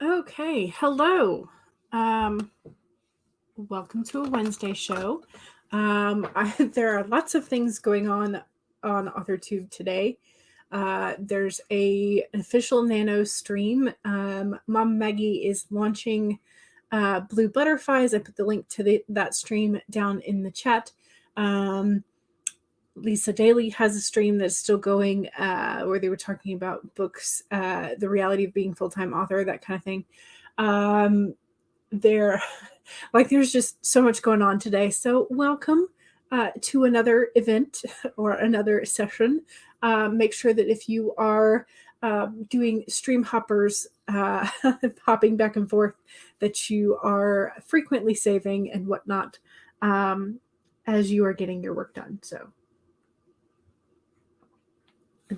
Okay, hello. Um, Welcome to a Wednesday show. There are lots of things going on AuthorTube today. There's an official Nano stream. Mom Maggie is launching Blue Butterflies. I put the link to that stream down in the chat. Lisa Daly has a stream that's still going where they were talking about books, the reality of being a full-time author, that kind of thing. There's just so much going on today. So welcome to another event or another session. Make sure that if you are doing stream hoppers, hopping back and forth, that you are frequently saving and whatnot as you are getting your work done. So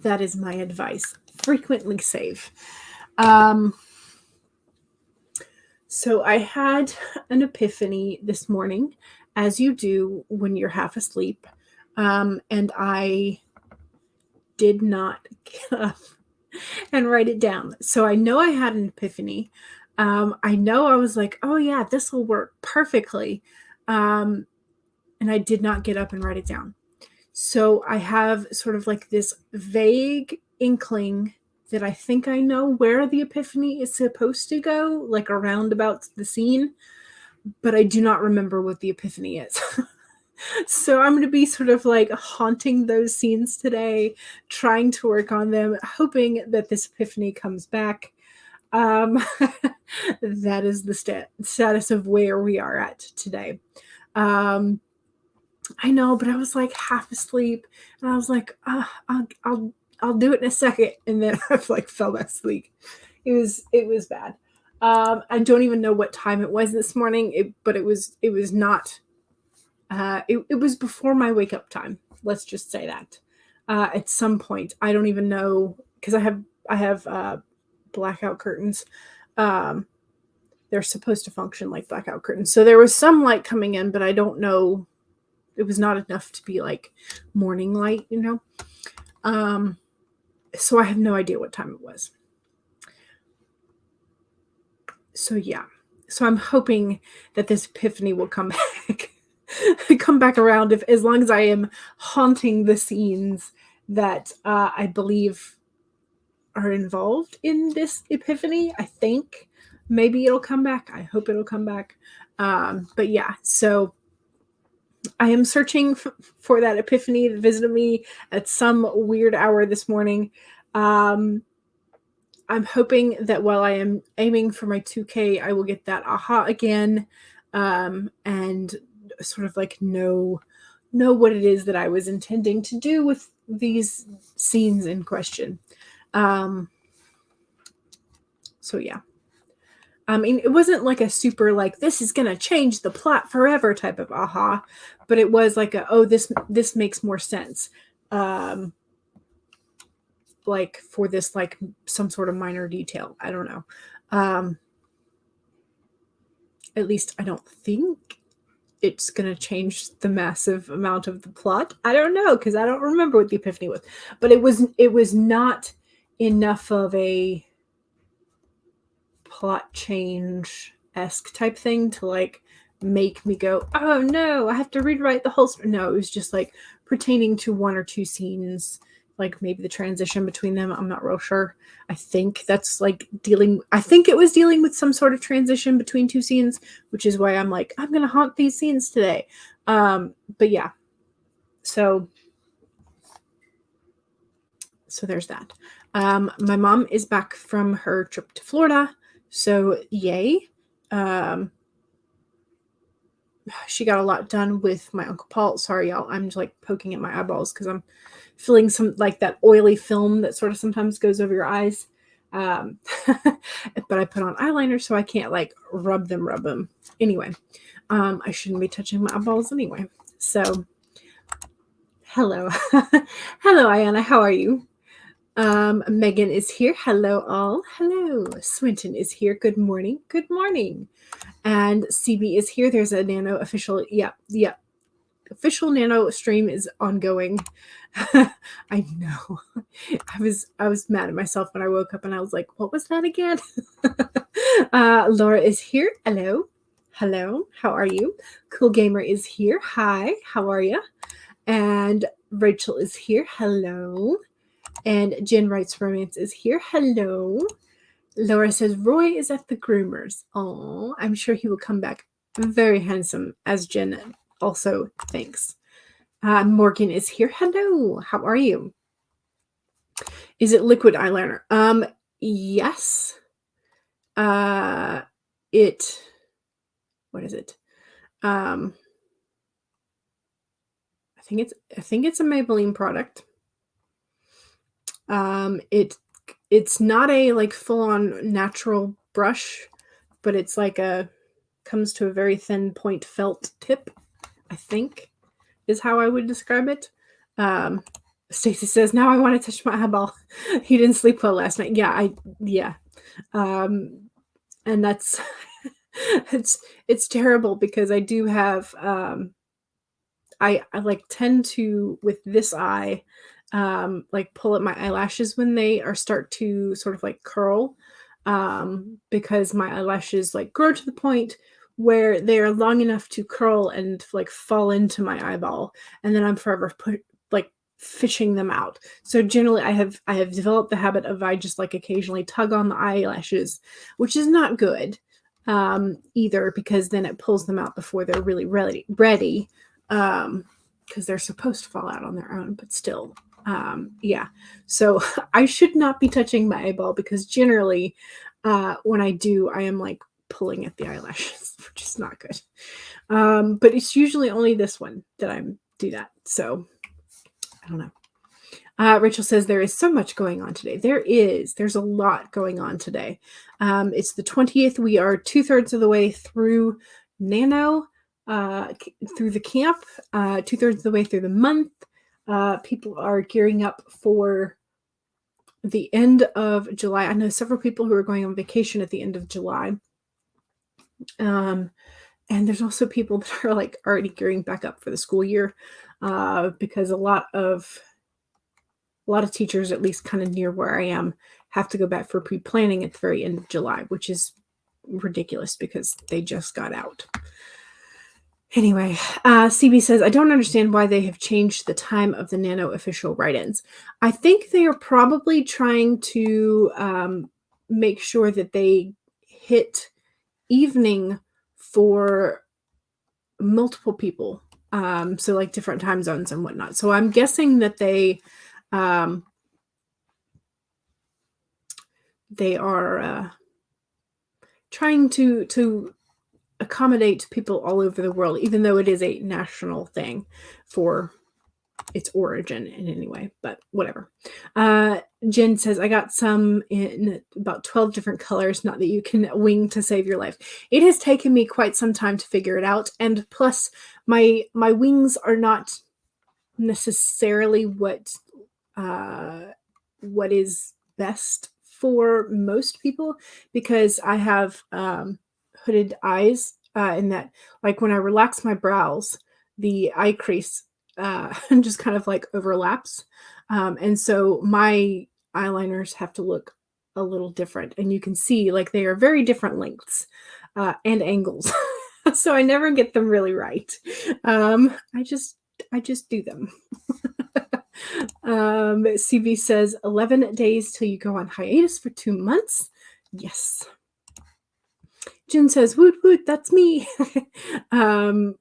that is my advice. Frequently save. So I had an epiphany this morning, as you do when you're half asleep, and I did not get up and write it down. So I know I had an epiphany. I know I was like, oh yeah, this will work perfectly. And I did not get up and write it down. So I have sort of like this vague inkling that I think I know where the epiphany is supposed to go, like around about the scene, but I do not remember what the epiphany is. So I'm going to be sort of like haunting those scenes today, trying to work on them, hoping that this epiphany comes back. That is the status of where we are at today. I know, but I was like half asleep, and I was like, I'll do it in a second, and then I like fell asleep. It was bad. I don't even know what time it was this morning, but it was not. It was before my wake up time. Let's just say that. At some point, I don't even know, because I have blackout curtains. They're supposed to function like blackout curtains, so there was some light coming in, but I don't know. It was not enough to be like morning light, you know? So I have no idea what time it was. So yeah. So I'm hoping that this epiphany will come back around as long as I am haunting the scenes that I believe are involved in this epiphany. I think maybe it'll come back. I hope it'll come back. But yeah, so I am searching for that epiphany that visited me at some weird hour this morning. I'm hoping that while I am aiming for my 2K, I will get that aha again, and sort of like know what it is that I was intending to do with these scenes in question. So yeah. I mean, it wasn't like a super like this is gonna change the plot forever type of aha, but it was like this makes more sense, like for this like some sort of minor detail. I don't know. At least I don't think it's gonna change the massive amount of the plot. I don't know, because I don't remember what the epiphany was, but it was not enough of a plot change-esque type thing to like make me go, oh no, I have to rewrite the whole story. No, it was just like pertaining to one or two scenes, like maybe the transition between them. I'm not real sure. I think that's like it was dealing with some sort of transition between two scenes, which is why I'm like, I'm gonna haunt these scenes today. But yeah, so there's that. My mom is back from her trip to Florida. So yay. She got a lot done with my Uncle Paul. Sorry, y'all. I'm just like poking at my eyeballs because I'm feeling some like that oily film that sort of sometimes goes over your eyes. But I put on eyeliner, so I can't like rub them. Anyway, I shouldn't be touching my eyeballs anyway. So hello. Hello, Ayana. How are you? Megan is here. Hello, all. Hello. Swinton is here. Good morning. Good morning. And CB is here. There's a Nano official. Yeah. Official Nano stream is ongoing. I know. I was mad at myself when I woke up and I was like, what was that again? Laura is here. Hello. Hello. How are you? Cool Gamer is here. Hi. How are you? And Rachel is here. Hello. And Jen Writes Romance is here. Hello. Laura says Roy is at the groomers. Oh, I'm sure he will come back very handsome, as Jen also thinks. Morgan is here. Hello. How are you? Is it liquid eyeliner? Yes. What is it? I think it's a Maybelline product. It's not a like full-on natural brush, but it's like comes to a very thin point felt tip, I think is how I would describe it. Stacy says, now I want to touch my eyeball. He didn't sleep well last night. Yeah. And that's it's terrible because I do have I like tend to, with this eye, like pull at my eyelashes when they start to sort of like curl, because my eyelashes like grow to the point where they are long enough to curl and like fall into my eyeball, and then I'm forever fishing them out. So generally I have developed the habit of I just like occasionally tug on the eyelashes, which is not good either, because then it pulls them out before they're really ready, because they're supposed to fall out on their own, but still. Yeah, so I should not be touching my eyeball, because generally when I do, I am like pulling at the eyelashes, which is not good. But it's usually only this one that I do that. So I don't know. Rachel says there is so much going on today. There's a lot going on today. It's the 20th. We are 2/3 of the way through Nano, through the camp, 2/3 of the way through the month. People are gearing up for the end of July. I know several people who are going on vacation at the end of July. And there's also people that are like already gearing back up for the school year, because a lot of teachers, at least kind of near where I am, have to go back for pre-planning at the very end of July, which is ridiculous because they just got out. Anyway, CB says, I don't understand why they have changed the time of the Nano official write-ins. I think they are probably trying to make sure that they hit evening for multiple people. So like different time zones and whatnot. So I'm guessing that they are trying to accommodate people all over the world, even though it is a national thing for its origin in any way, but whatever. Jen says, I got some in about 12 different colors, not that you can wing to save your life. It has taken me quite some time to figure it out, and plus my wings are not necessarily what is best for most people, because I have hooded eyes, in that, like, when I relax my brows, the eye crease just kind of like overlaps, and so my eyeliners have to look a little different, and you can see like they are very different lengths and angles. So I never get them really right. I just do them. CV says 11 days till you go on hiatus for 2 months. Yes. Jen says, woot woot, that's me. I'm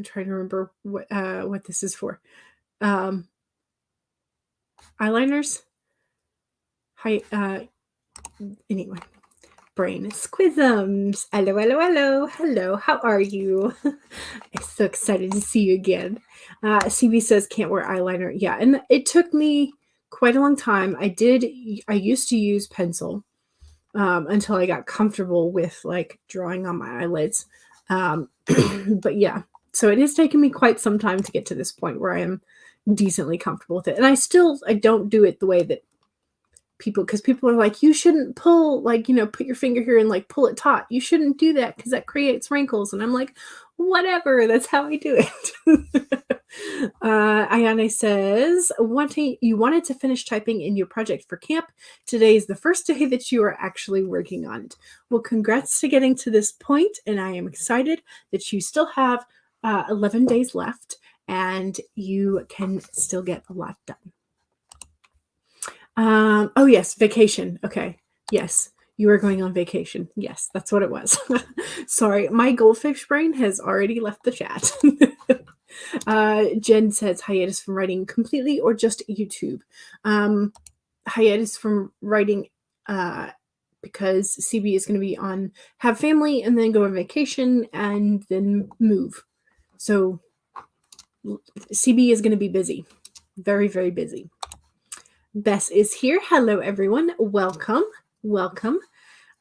trying to remember what this is for. Eyeliners. Anyway. Brain squisms. Hello. How are you? I'm so excited to see you again. CB says can't wear eyeliner. Yeah, and it took me quite a long time. I used to use pencil until I got comfortable with like drawing on my eyelids. But yeah, so it has taken me quite some time to get to this point where I am decently comfortable with it. And I don't do it the way that people, because people are like, you shouldn't pull, like, put your finger here and like pull it taut. You shouldn't do that because that creates wrinkles. And I'm like, whatever, that's how I do it. Ayane says, you wanted to finish typing in your project for camp. Today is the first day that you are actually working on it. Well, congrats to getting to this point, and I am excited that you still have 11 days left, and you can still get a lot done. Oh yes, vacation. Okay. Yes, you are going on vacation. Yes, that's what it was. Sorry, my goldfish brain has already left the chat. Jen says hiatus from writing completely or just YouTube. Hiatus from writing because CB is going to be on have family and then go on vacation and then move. So CB is going to be busy. Very, very busy. Bess is here. Hello, everyone. Welcome. Welcome.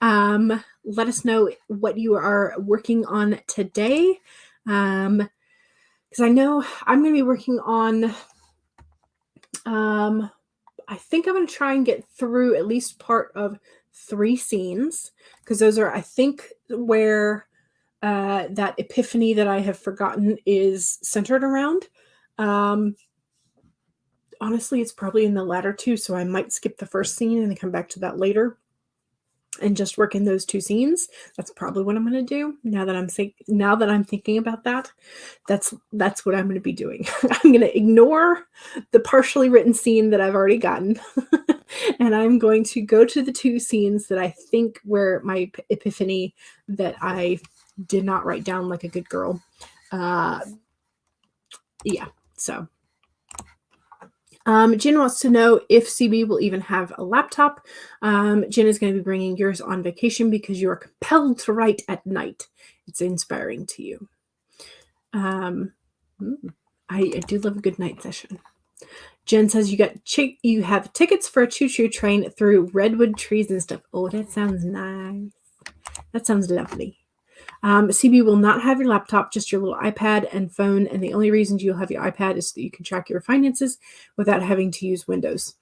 Let us know what you are working on today. Because I know I'm going to be working on, I think I'm going to try and get through at least part of 3 scenes, because those are, I think, where that epiphany that I have forgotten is centered around. Honestly, it's probably in the latter 2, so I might skip the first scene and then come back to that later and just work in those 2 scenes. That's probably what I'm going to do. Now that I'm thinking about that, that's what I'm going to be doing. I'm going to ignore the partially written scene that I've already gotten, and I'm going to go to the 2 scenes that I think were my epiphany that I did not write down like a good girl. Yeah, so. Jen wants to know if CB will even have a laptop. Jen is going to be bringing yours on vacation because you are compelled to write at night. It's inspiring to you. I do love a good night session. Jen says you have tickets for a choo-choo train through redwood trees and stuff. Oh, that sounds nice. That sounds lovely. CB will not have your laptop, just your little iPad and phone. And the only reason you'll have your iPad is so that you can track your finances without having to use Windows.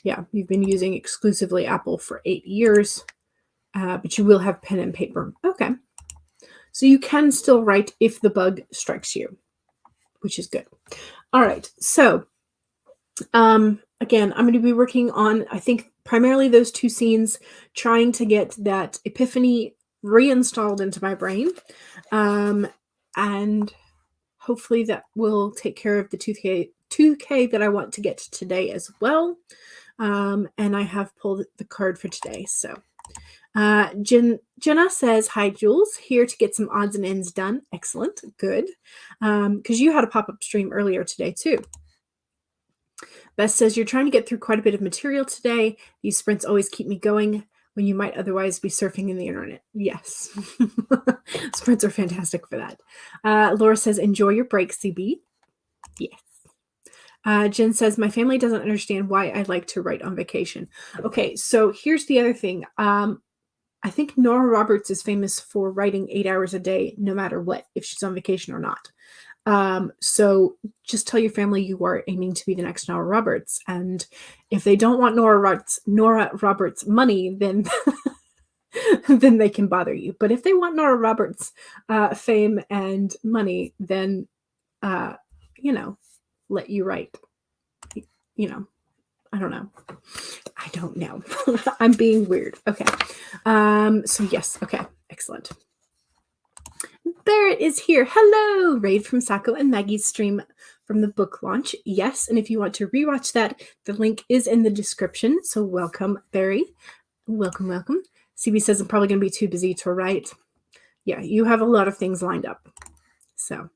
Yeah, you've been using exclusively Apple for 8 years, but you will have pen and paper. Okay. So you can still write if the bug strikes you, which is good. All right. So, again, I'm going to be working on, I think, primarily those 2 scenes, trying to get that epiphany reinstalled into my brain, and hopefully that will take care of the 2K that I want to get today as well. And I have pulled the card for today. So Jenna says, hi Jules, here to get some odds and ends done. Excellent. Good. Because you had a pop-up stream earlier today too. Beth says, you're trying to get through quite a bit of material today. These sprints always keep me going when you might otherwise be surfing in the internet. Yes. Sprints are fantastic for that. Laura says, enjoy your break, CB. Yes. Jen says, my family doesn't understand why I like to write on vacation. Okay, so here's the other thing. I think Nora Roberts is famous for writing 8 hours a day, no matter what, if she's on vacation or not. So just tell your family you are aiming to be the next Nora Roberts. And if they don't want Nora Roberts money, then, then they can bother you. But if they want Nora Roberts, fame and money, then, let you write, I don't know. I'm being weird. Okay. So yes. Okay. Excellent. Barrett is here. Hello. Raid from Sako and Maggie's stream from the book launch. Yes. And if you want to rewatch that, the link is in the description. So welcome, Barry. Welcome, welcome. CB says I'm probably going to be too busy to write. Yeah, you have a lot of things lined up. So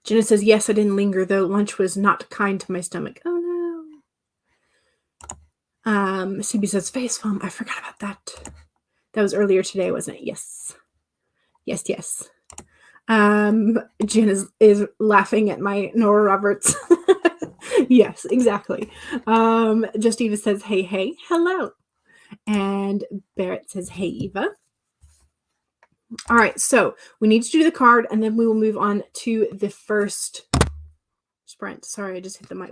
Jenna says, yes, I didn't linger, though. Lunch was not kind to my stomach. Oh, no. CB says, face foam. I forgot about that. That was earlier today, wasn't it? Yes. Yes, yes. Jen is laughing at my Nora Roberts. Yes, exactly. Just Eva says, hey, hey, hello. And Barrett says, hey, Eva. All right, so we need to do the card, and then we will move on to the first Brent. Sorry, I just hit the mic.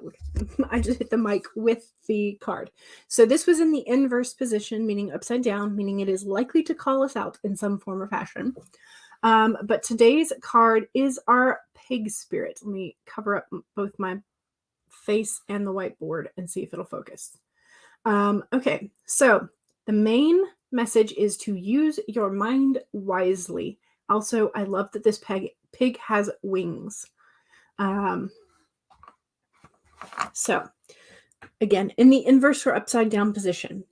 I just hit the mic with the card. So this was in the inverse position, meaning upside down, meaning it is likely to call us out in some form or fashion. But today's card is our pig spirit. Let me cover up both my face and the whiteboard and see if it'll focus. Okay, so the main message is to use your mind wisely. Also, I love that this pig has wings. So again, in the inverse or upside down position,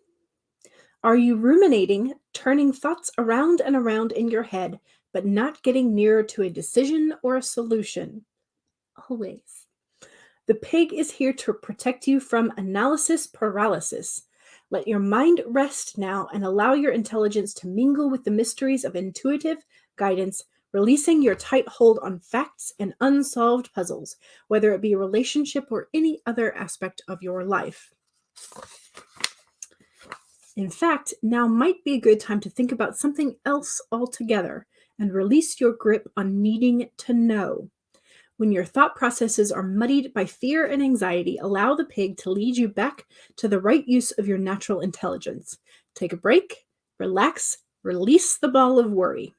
are you ruminating, turning thoughts around and around in your head, but not getting nearer to a decision or a solution? Always. The pig is here to protect you from analysis paralysis. Let your mind rest now and allow your intelligence to mingle with the mysteries of intuitive guidance, releasing your tight hold on facts and unsolved puzzles, whether it be a relationship or any other aspect of your life. In fact, now might be a good time to think about something else altogether and release your grip on needing to know. When your thought processes are muddied by fear and anxiety, allow the pig to lead you back to the right use of your natural intelligence. Take a break, relax, release the ball of worry.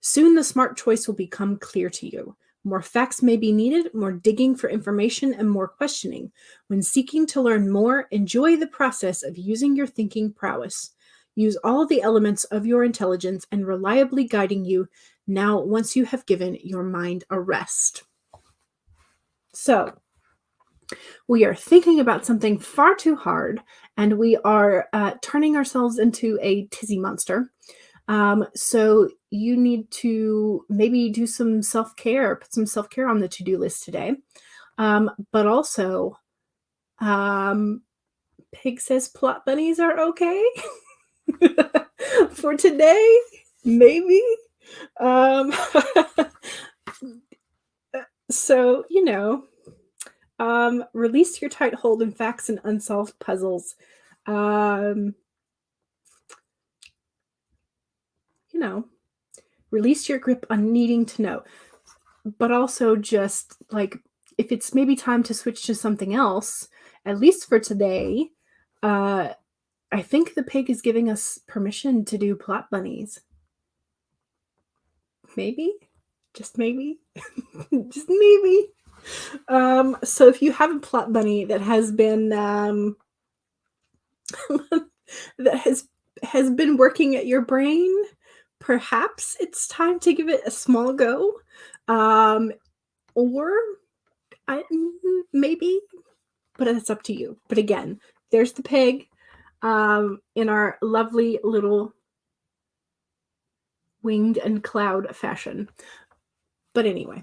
Soon the smart choice will become clear to you. More facts may be needed, more digging for information, and more questioning. When seeking to learn more, enjoy the process of using your thinking prowess. Use all the elements of your intelligence and reliably guiding you now once you have given your mind a rest. So, we are thinking about something far too hard, and we are turning ourselves into a tizzy monster. So you need to maybe do some self-care, put some self-care on the to-do list today. But also, Pig says plot bunnies are okay for today, maybe. So, release your tight hold in facts and unsolved puzzles. Release your grip on needing to know. But also just like, if it's maybe time to switch to something else, at least for today, I think the pig is giving us permission to do plot bunnies. Maybe. Just maybe. Just maybe. So if you have a plot bunny that has been that has been working at your brain, perhaps it's time to give it a small go. Or maybe, but it's up to you. But again, there's the pig in our lovely little winged and cloud fashion. But anyway,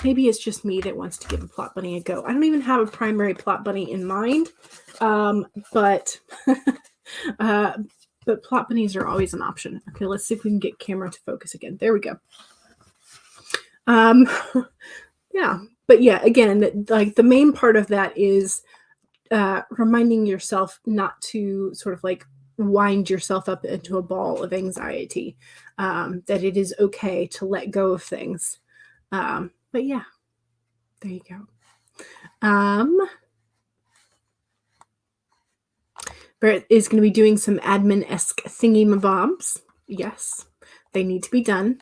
maybe it's just me that wants to give a plot bunny a go. I don't even have a primary plot bunny in mind, but plot bunnies are always an option. Okay, let's see if we can get camera to focus again. There we go. Yeah, but yeah, again, like the main part of that is reminding yourself not to sort of like wind yourself up into a ball of anxiety, that it is okay to let go of things. But yeah, there you go. Barrett is going to be doing some admin-esque thingy-mabobs. Yes, they need to be done.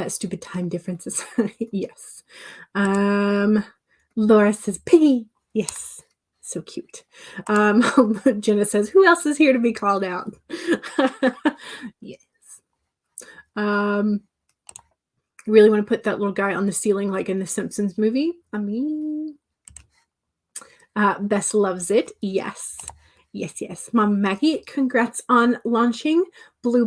Stupid time differences. Yes. Laura says, piggy. Yes. So cute. Jenna says, who else is here to be called out? Yes. Really want to put that little guy on the ceiling like in the Simpsons movie. I mean, Bess loves it. Yes. Yes. Mom Maggie, congrats on launching Blue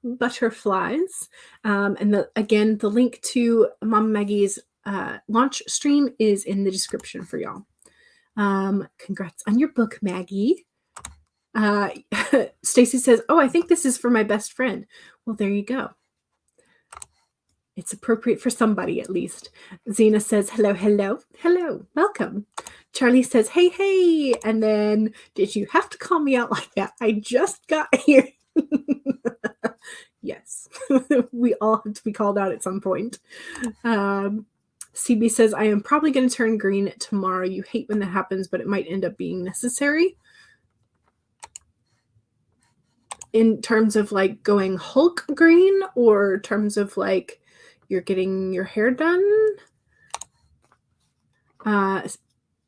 Butterflies. And again, the link to Mom Maggie's launch stream is in the description for y'all. Congrats on your book, Maggie. Stacy says, oh, I think this is for my best friend. Well, there you go. It's appropriate for somebody, at least. Zena says, hello, welcome. Charlie says, hey, and then, did you have to call me out like that? I just got here. Yes, we all have to be called out at some point. CB says, I am probably going to turn green tomorrow. You hate when that happens, but it might end up being necessary. In terms of like going Hulk green, or terms of like you're getting your hair done?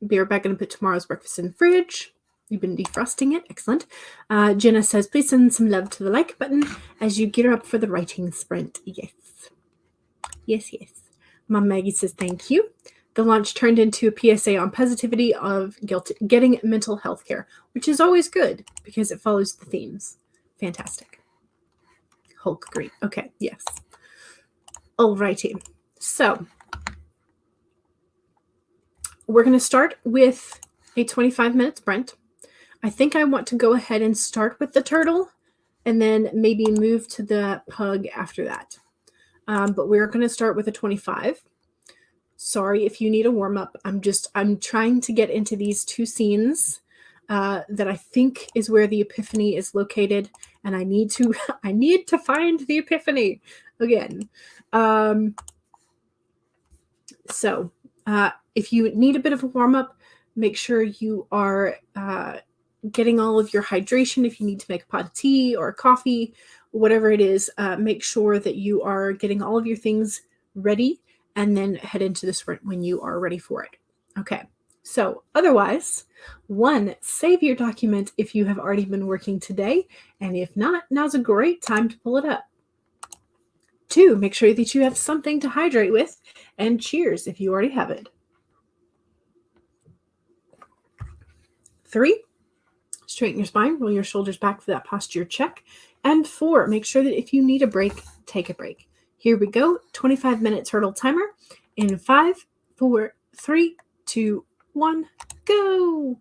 Be right back, going to put tomorrow's breakfast in the fridge. You've been defrosting it. Excellent. Jenna says, please send some love to the like button as you gear up for the writing sprint. Yes. Yes, yes. Mom Maggie says, thank you. The launch turned into a PSA on positivity of getting mental health care, which is always good because it follows the themes. Fantastic. Hulk green. Okay, yes. Alrighty. So we're going to start with a 25-minute sprint. I think I want to go ahead and start with the turtle and then maybe move to the pug after that. But we're going to start with a 25. Sorry if you need a warm-up. I'm trying to get into these two scenes that I think is where the epiphany is located, and I need to find the epiphany again. So if you need a bit of a warm-up, make sure you are getting all of your hydration. If you need to make a pot of tea or coffee, whatever it is, make sure that you are getting all of your things ready and then head into the sprint when you are ready for it. Okay, so otherwise, 1, save your document if you have already been working today, and if not, now's a great time to pull it up. 2, make sure that you have something to hydrate with, and cheers if you already have it. 3, straighten your spine, roll your shoulders back for that posture check. And 4, make sure that if you need a break, take a break. Here we go, 25-minute turtle timer in 5, 4, 3, 2, 1, go!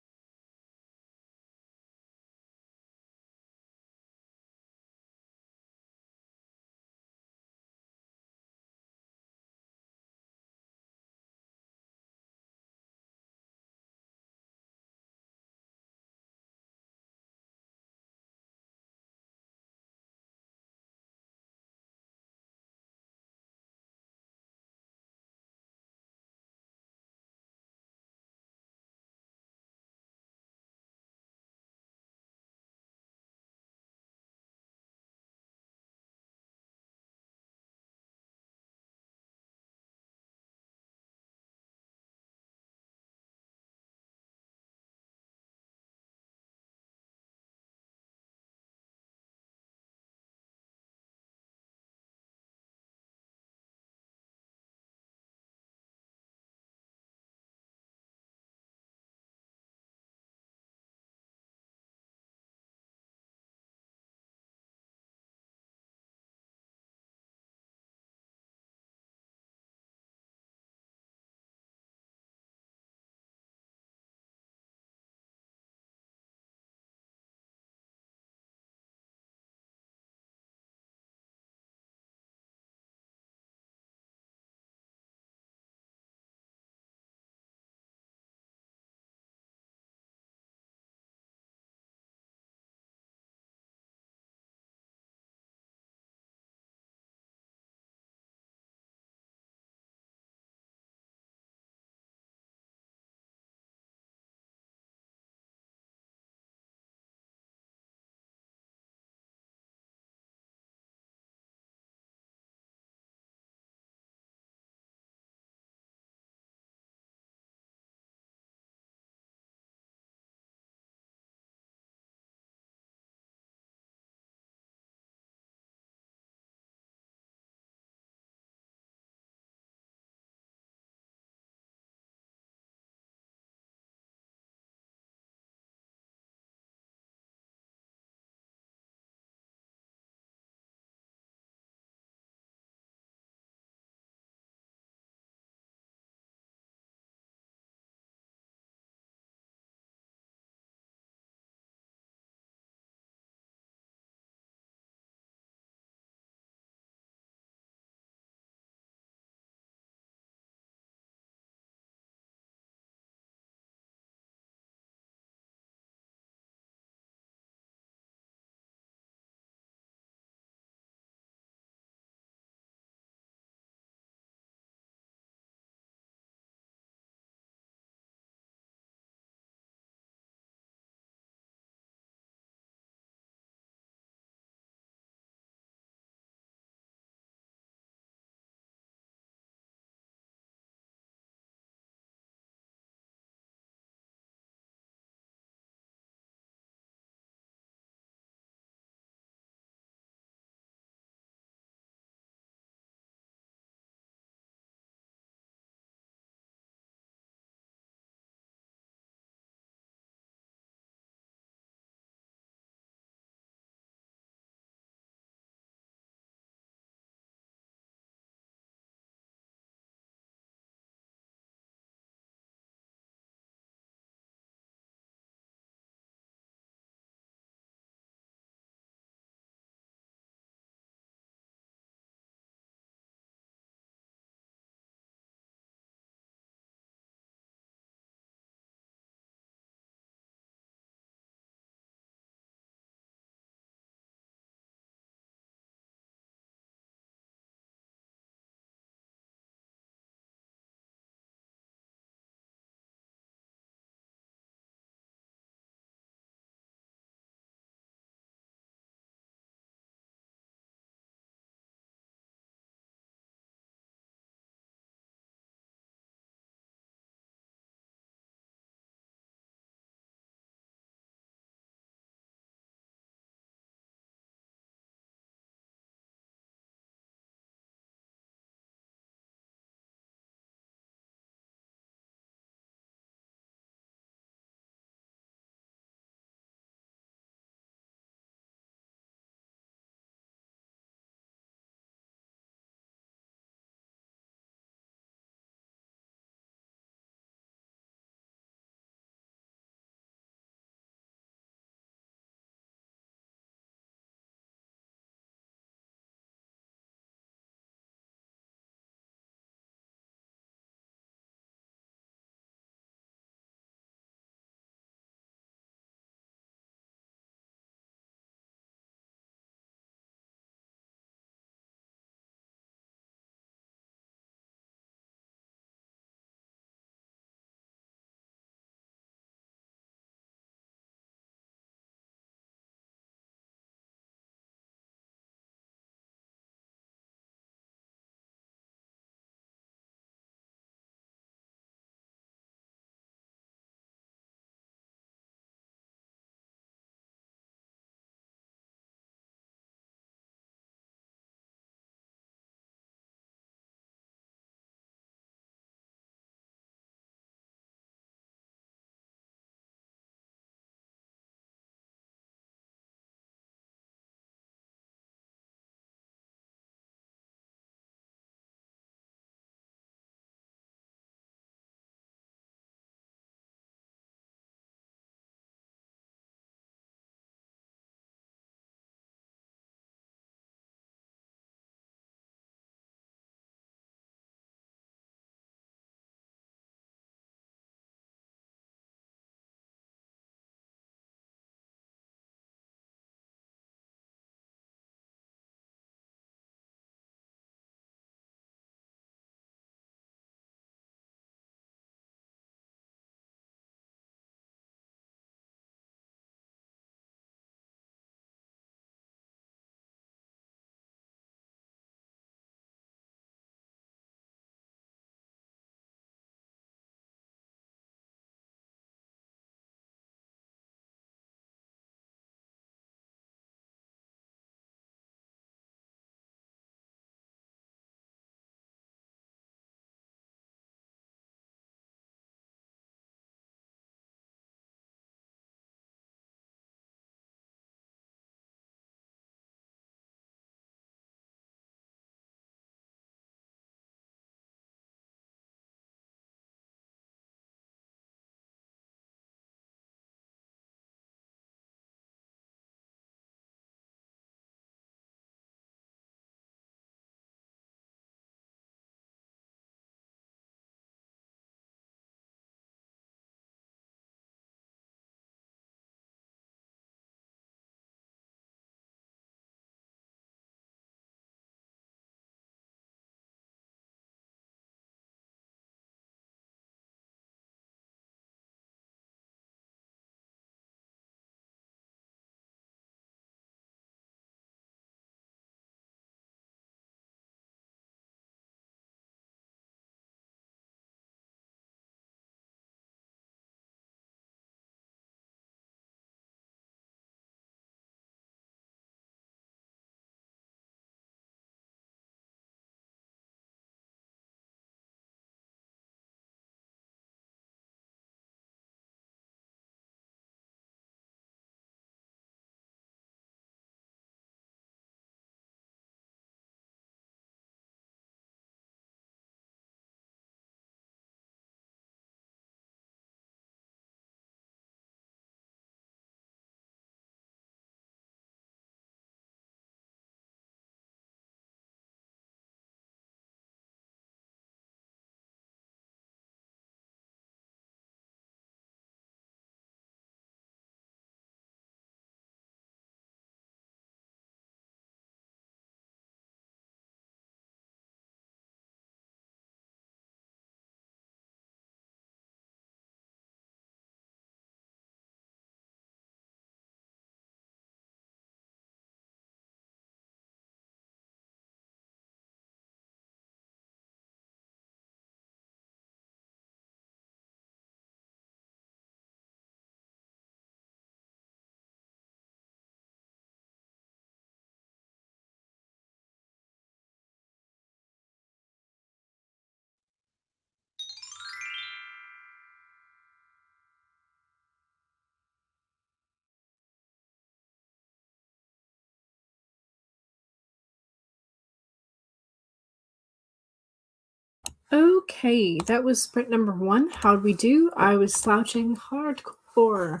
Okay, that was sprint number 1. How'd we do? I was slouching hardcore.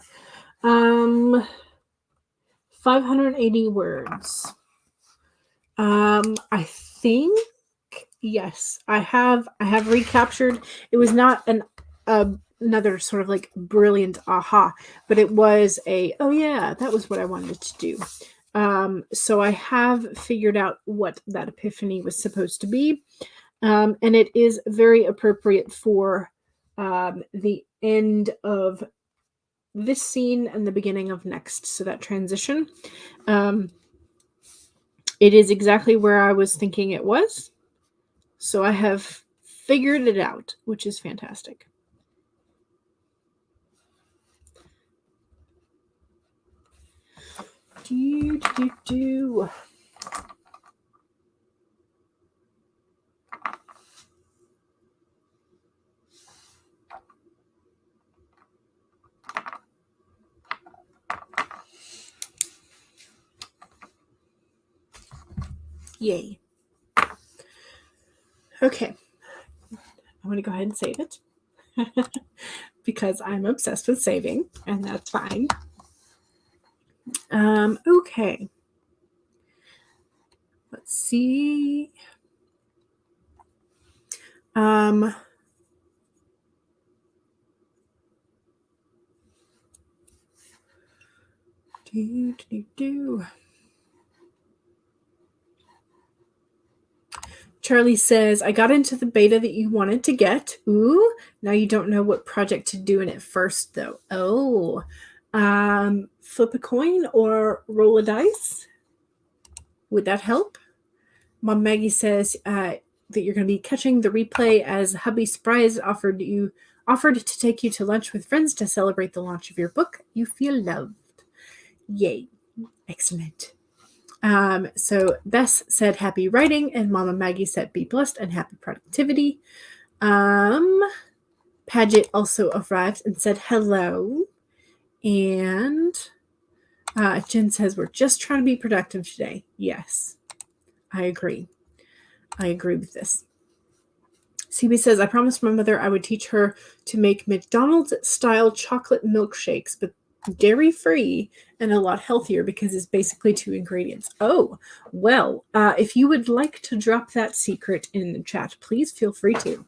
580 words. I think yes, I have recaptured. It was not another sort of like brilliant aha, but it was a oh yeah, that was what I wanted to do. So I have figured out what that epiphany was supposed to be. And it is very appropriate for the end of this scene and the beginning of next. So that transition. It is exactly where I was thinking it was. So I have figured it out, which is fantastic. Yay. Okay. I'm going to go ahead and save it because I'm obsessed with saving, and that's fine. Okay. Let's see. Charlie says, I got into the beta that you wanted to get. Ooh, now you don't know what project to do in it first, though. Oh, flip a coin or roll a dice? Would that help? Mom Maggie says that you're going to be catching the replay as hubby Surprise offered to take you to lunch with friends to celebrate the launch of your book. You feel loved. Yay. Excellent. So Bess said happy writing, and Mama Maggie said be blessed and happy productivity. Paget also arrived and said hello. And Jen says we're just trying to be productive today. Yes, I agree. I agree with this. CB says, I promised my mother I would teach her to make McDonald's-style chocolate milkshakes, but dairy-free and a lot healthier because it's basically 2 ingredients. Oh, well, if you would like to drop that secret in the chat, please feel free to,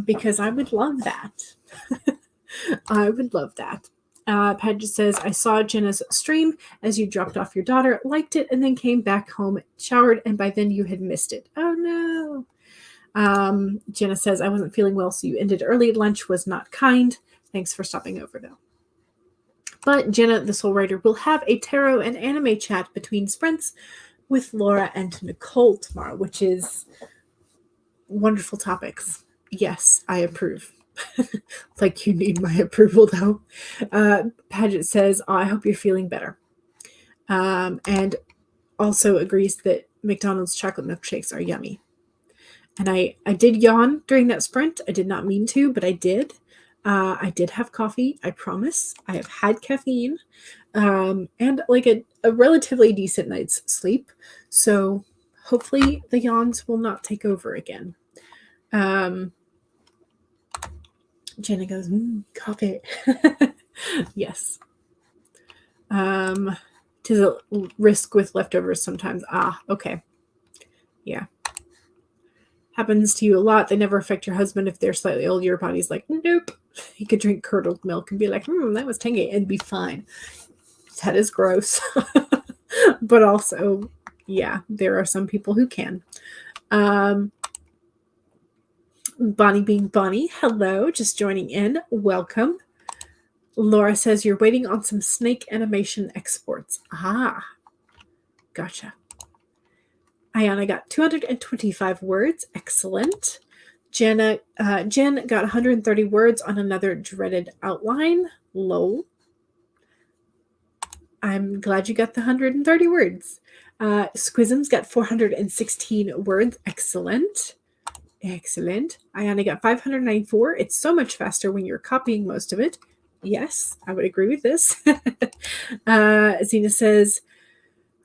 because I would love that. I would love that. Paget says, I saw Jenna's stream as you dropped off your daughter, liked it, and then came back home, showered, and by then you had missed it. Oh, no. Jenna says, I wasn't feeling well, so you ended early. Lunch was not kind. Thanks for stopping over, though. But Jenna, the Soul Writer, will have a tarot and anime chat between sprints with Laura and Nicole tomorrow, which is wonderful topics. Yes, I approve. Like you need my approval, though. Paget says, I hope you're feeling better. And also agrees that McDonald's chocolate milkshakes are yummy. And I did yawn during that sprint. I did not mean to, but I did. I did have coffee, I promise. I have had caffeine and like a relatively decent night's sleep. So hopefully the yawns will not take over again. Jenna goes, coffee. Yes. 'Tis a risk with leftovers sometimes. Okay. Yeah. Happens to you a lot. They never affect your husband if they're slightly older. Your body's like, nope. He could drink curdled milk and be like, that was tangy, and be fine. That is gross. But also, yeah, there are some people who can. Bonnie being Bonnie, hello, just joining in. Welcome. Laura says you're waiting on some snake animation exports. Gotcha. Ayana got 225 words. Excellent. Jen got 130 words on another dreaded outline. Lol. I'm glad you got the 130 words. Squism's got 416 words. Excellent. Excellent. Ayana got 594. It's so much faster when you're copying most of it. Yes, I would agree with this. Zena says,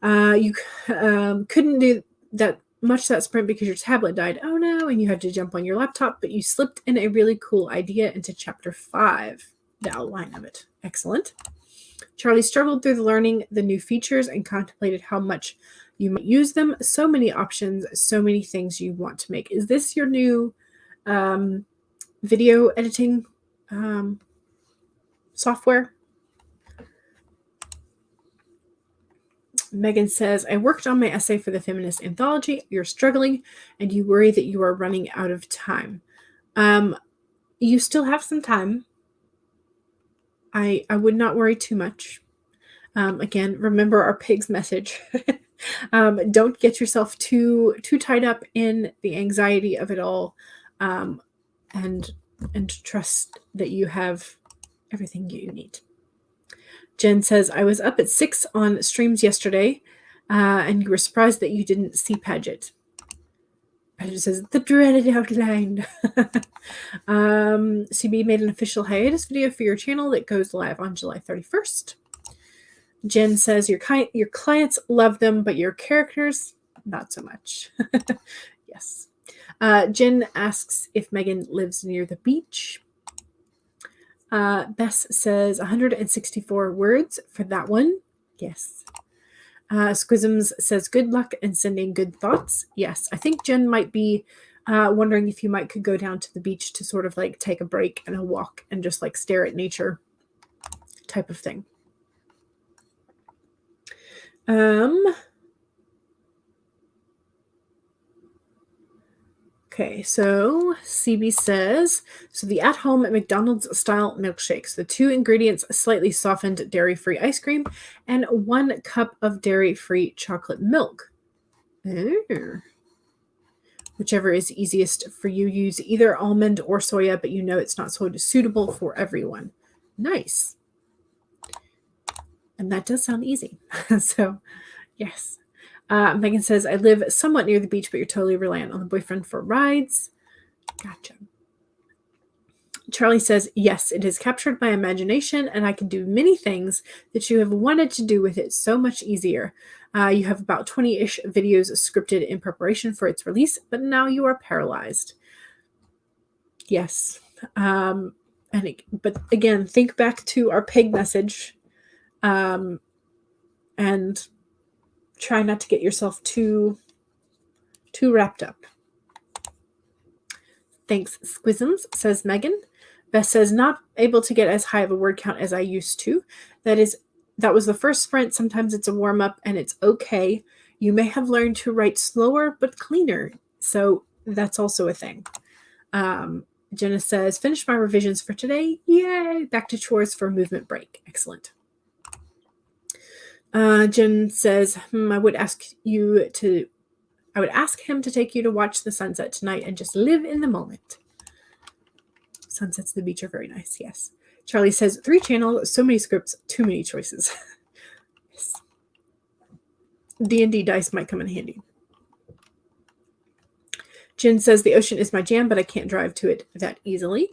you couldn't do that much that sprint because your tablet died. Oh no, and you had to jump on your laptop, but you slipped in a really cool idea into chapter 5, the outline of it. Excellent. Charlie struggled through learning the new features and contemplated how much you might use them. So many options, so many things you want to make. Is this your new video editing software? Megan says, I worked on my essay for the feminist anthology. You're struggling and you worry that you are running out of time. You still have some time. I would not worry too much. Again, remember our pig's message. Don't get yourself too tied up in the anxiety of it all, and trust that you have everything you need. Jen says, I was up at 6 on streams yesterday, and you were surprised that you didn't see Paget. Paget says, the dreaded outline. CB made an official hiatus video for your channel that goes live on July 31st. Jen says, your clients love them, but your characters, not so much. Yes. Jen asks if Megan lives near the beach. Bess says 164 words for that one. Yes. Squisms says good luck and sending good thoughts. Yes. I think Jen might be wondering if you could go down to the beach to sort of like take a break and a walk and just like stare at nature type of thing. Okay, so CB says, so the at-home McDonald's style milkshakes, the 2 ingredients, slightly softened dairy-free ice cream and 1 cup of dairy-free chocolate milk. Ooh. Whichever is easiest for you, use either almond or soya, but you know it's not so suitable for everyone. Nice. And that does sound easy. So, yes. Megan says, I live somewhat near the beach, but you're totally reliant on the boyfriend for rides. Gotcha. Charlie says, yes, it has captured my imagination, and I can do many things that you have wanted to do with it so much easier. You have about 20-ish videos scripted in preparation for its release, but now you are paralyzed. Yes. But again, think back to our pig message, and try not to get yourself too wrapped up. Thanks, Squisms, says Megan. Beth says, not able to get as high of a word count as I used to. That was the first sprint. Sometimes it's a warm-up, and it's okay. You may have learned to write slower but cleaner. So that's also a thing. Jenna says, finished my revisions for today. Yay! Back to chores for a movement break. Excellent. Jen says, I would ask him to take you to watch the sunset tonight and just live in the moment. Sunsets at the beach are very nice, yes. Charlie says, 3 channels, so many scripts, too many choices. Yes. D&D dice might come in handy. Jen says, the ocean is my jam, but I can't drive to it that easily.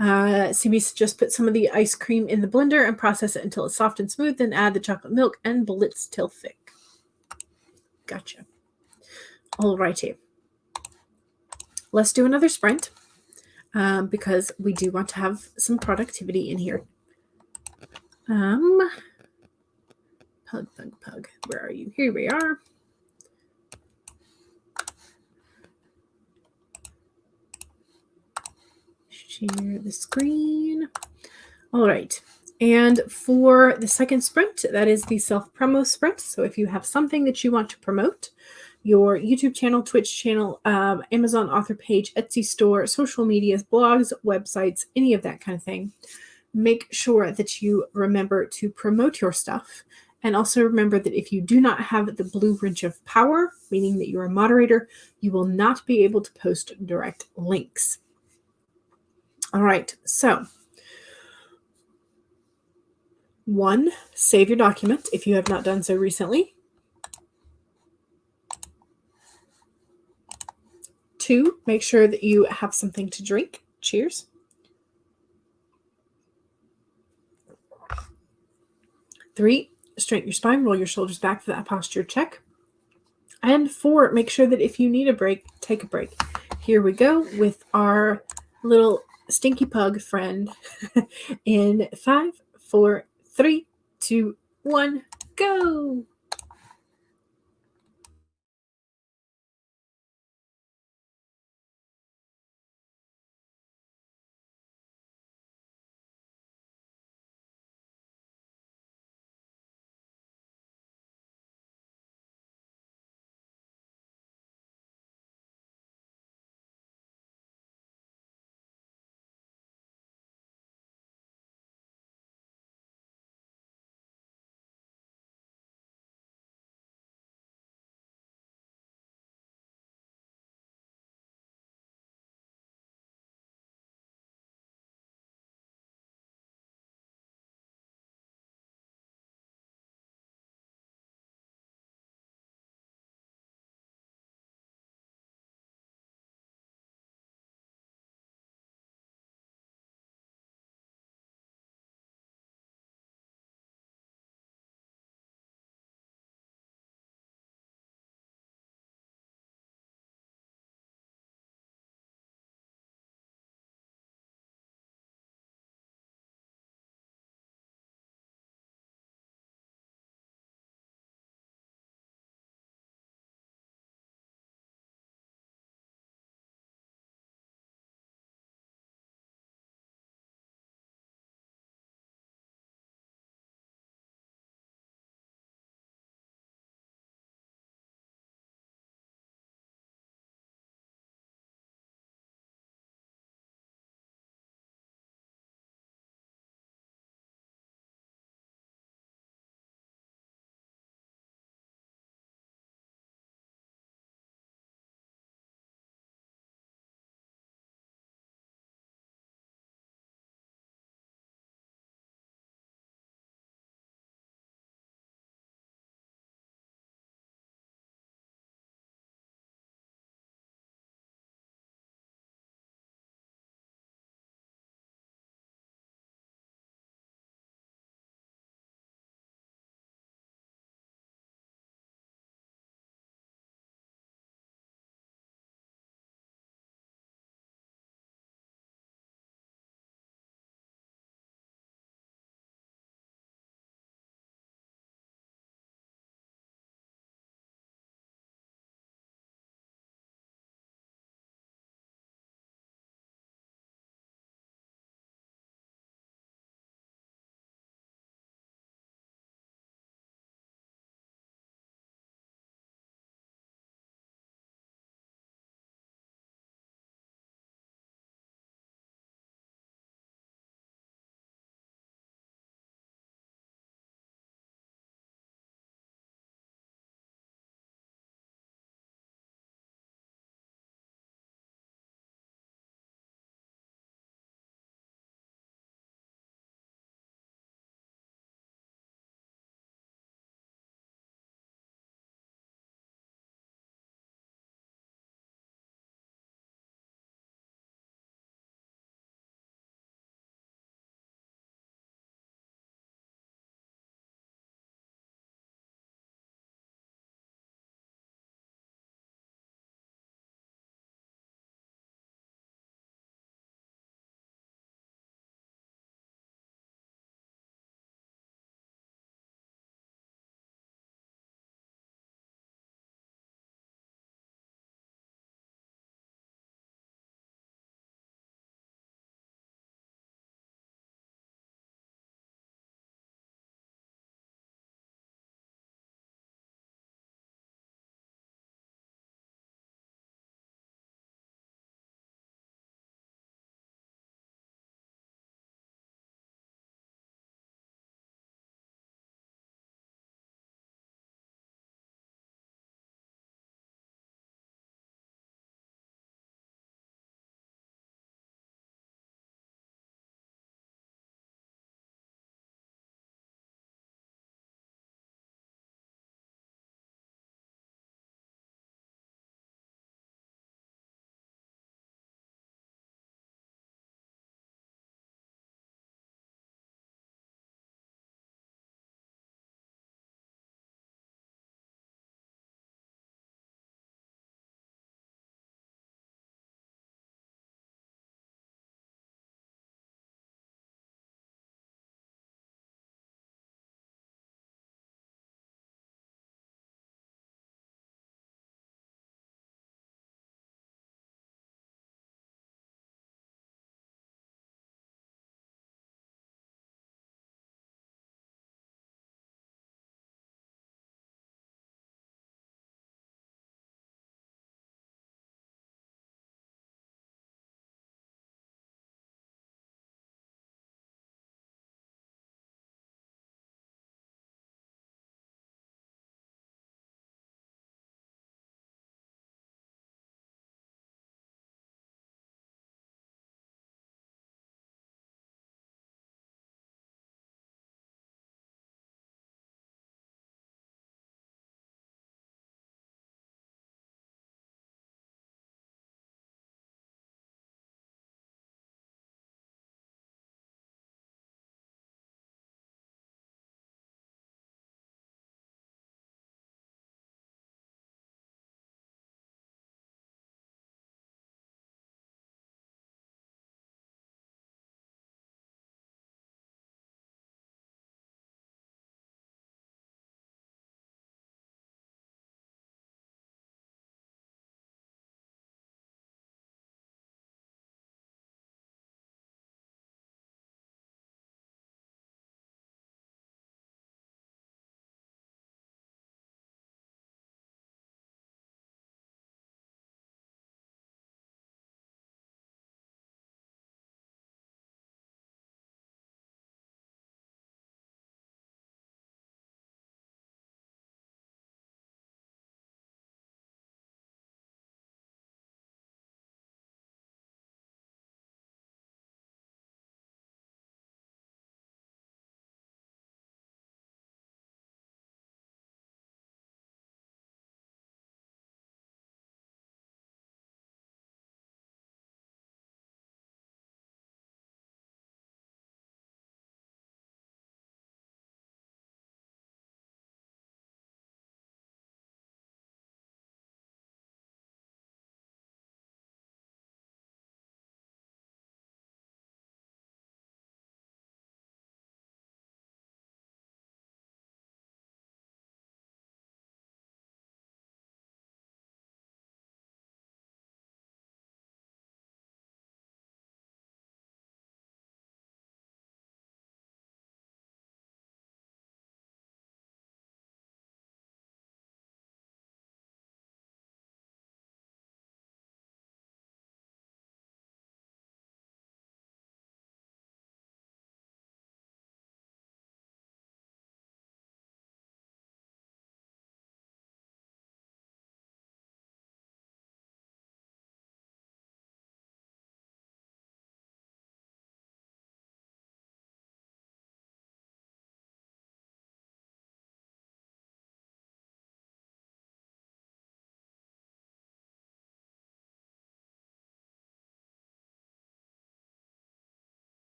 CB just put some of the ice cream in the blender and process it until it's soft and smooth, then add the chocolate milk and blitz till thick. Gotcha. Alrighty. Let's do another sprint, because we do want to have some productivity in here. Pug. Where are you? Here we are. Share the screen. All right. And for the second sprint, that is the self-promo sprint. So if you have something that you want to promote, your YouTube channel, Twitch channel, Amazon author page, Etsy store, social medias, blogs, websites, any of that kind of thing, make sure that you remember to promote your stuff. And also remember that if you do not have the blue ridge of power, meaning that you're a moderator, you will not be able to post direct links. All right, so 1, save your document if you have not done so recently. 2, make sure that you have something to drink. Cheers. 3, straighten your spine, roll your shoulders back for that posture check. And 4, make sure that if you need a break, take a break. Here we go with our little stinky pug friend in 5, 4, 3, 2, 1, go.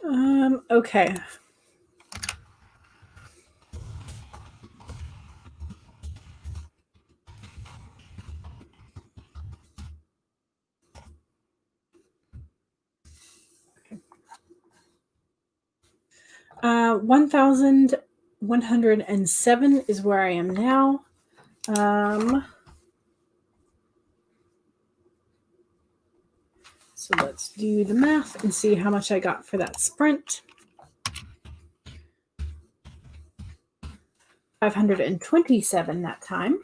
Okay. Uh, 1,107 is where I am now. So let's do the math and see how much I got for that sprint. 527 that time.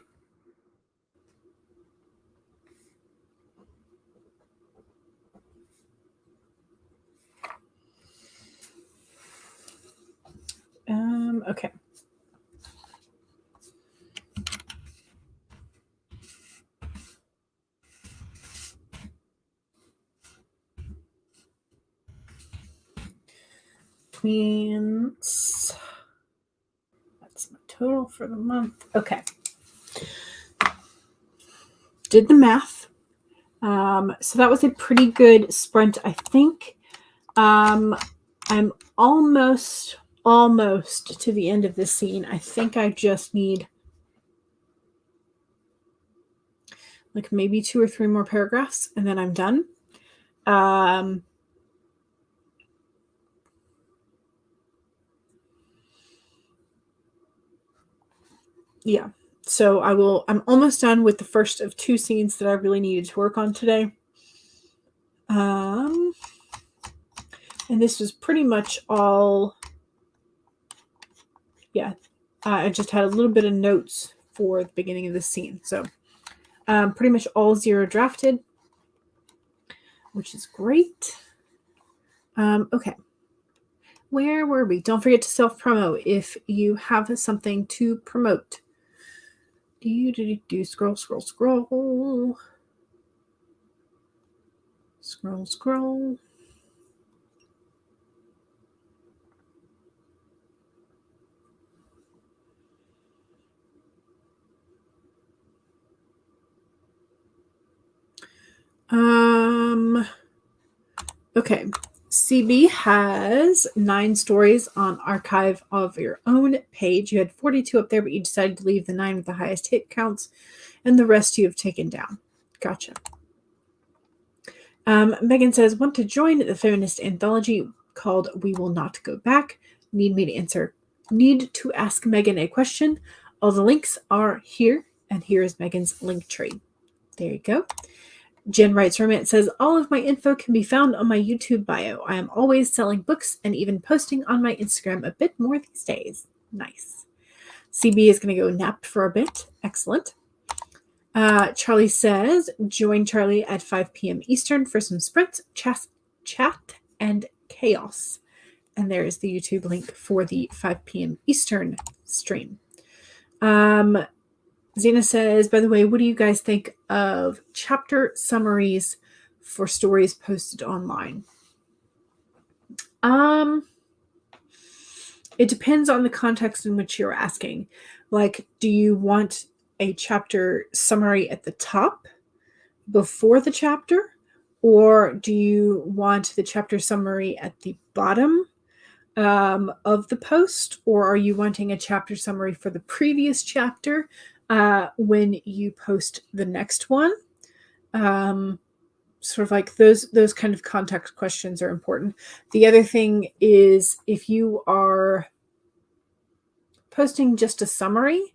Okay. That's my total for the month. Okay. Did the math. So that was a pretty good sprint, I think. I'm almost to the end of this scene. I think I just need like maybe 2 or 3 more paragraphs and then I'm done. Yeah. So I'm almost done with the first of 2 scenes that I really needed to work on today. And this was pretty much all, yeah. I just had a little bit of notes for the beginning of the scene. So pretty much all 0 drafted, which is great. Okay. Where were we? Don't forget to self-promote if you have something to promote. Scroll. Scroll. Okay. CB has 9 stories on Archive of Your Own page. You had 42 up there, but you decided to leave the 9 with the highest hit counts, and the rest you have taken down. Gotcha. Megan says, want to join the feminist anthology called We Will Not Go Back. Need to ask Megan a question. All the links are here, and here is Megan's link tree. There you go. Jen Writes Romance says, all of my info can be found on my YouTube bio. I am always selling books and even posting on my Instagram a bit more these days. Nice. CB is going to go nap for a bit. Excellent. Charlie says, join Charlie at 5 p.m. Eastern for some sprints, chat, and chaos. And there is the YouTube link for the 5 p.m. Eastern stream. Zena says, by the way, what do you guys think of chapter summaries for stories posted online? It depends on the context in which you're asking. Like, do you want a chapter summary at the top before the chapter? Or do you want the chapter summary at the bottom of the post? Or are you wanting a chapter summary for the previous chapter when you post the next one? Sort of like those kind of context questions are important. The other thing is if you are posting just a summary,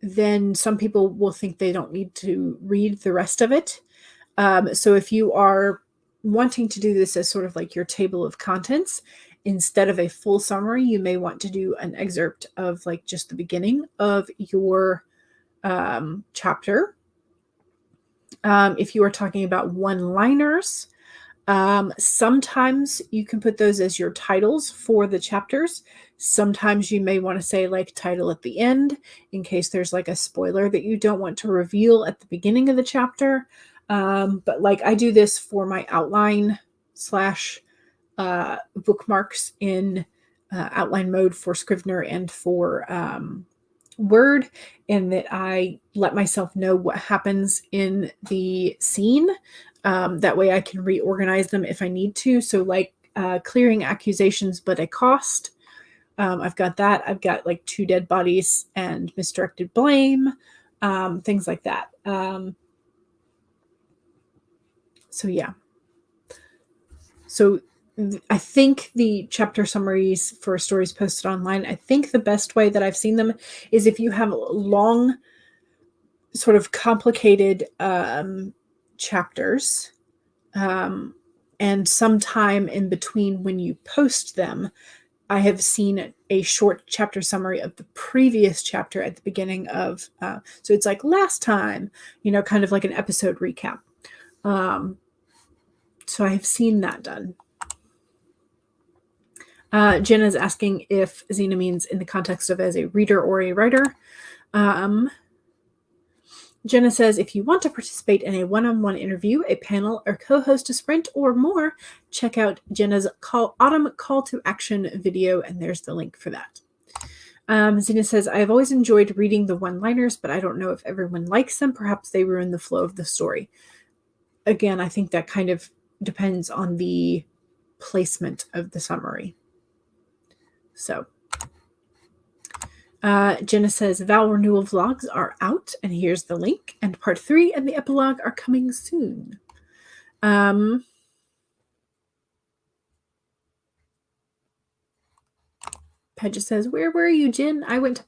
then some people will think they don't need to read the rest of it. So if you are wanting to do this as sort of like your table of contents, instead of a full summary, you may want to do an excerpt of like just the beginning of your chapter. If you are talking about one-liners, sometimes you can put those as your titles for the chapters. Sometimes you may want to say like title at the end in case there's like a spoiler that you don't want to reveal at the beginning of the chapter. But like I do this for my outline / bookmarks in outline mode for Scrivener and for word and that I let myself know what happens in the scene. That way I can reorganize them if I need to. So like clearing accusations, but at cost. I've got that. I've got like 2 dead bodies and misdirected blame, things like that. So yeah. So I think the chapter summaries for stories posted online, I think the best way that I've seen them is if you have long, sort of complicated chapters, and sometime in between when you post them, I have seen a short chapter summary of the previous chapter at the beginning of, so it's like last time, kind of like an episode recap. So I have seen that done. Jen is asking if Xena means in the context of as a reader or a writer. Jenna says, if you want to participate in a one-on-one interview, a panel, or co-host a sprint or more, check out Jenna's autumn call to action video, and there's the link for that. Xena says, I have always enjoyed reading the one-liners, but I don't know if everyone likes them. Perhaps they ruin the flow of the story. Again, I think that kind of depends on the placement of the summary. So... Jenna says, Val renewal vlogs are out, and here's the link. And part 3 and the epilogue are coming soon. Padgett says, where were you, Jen? I went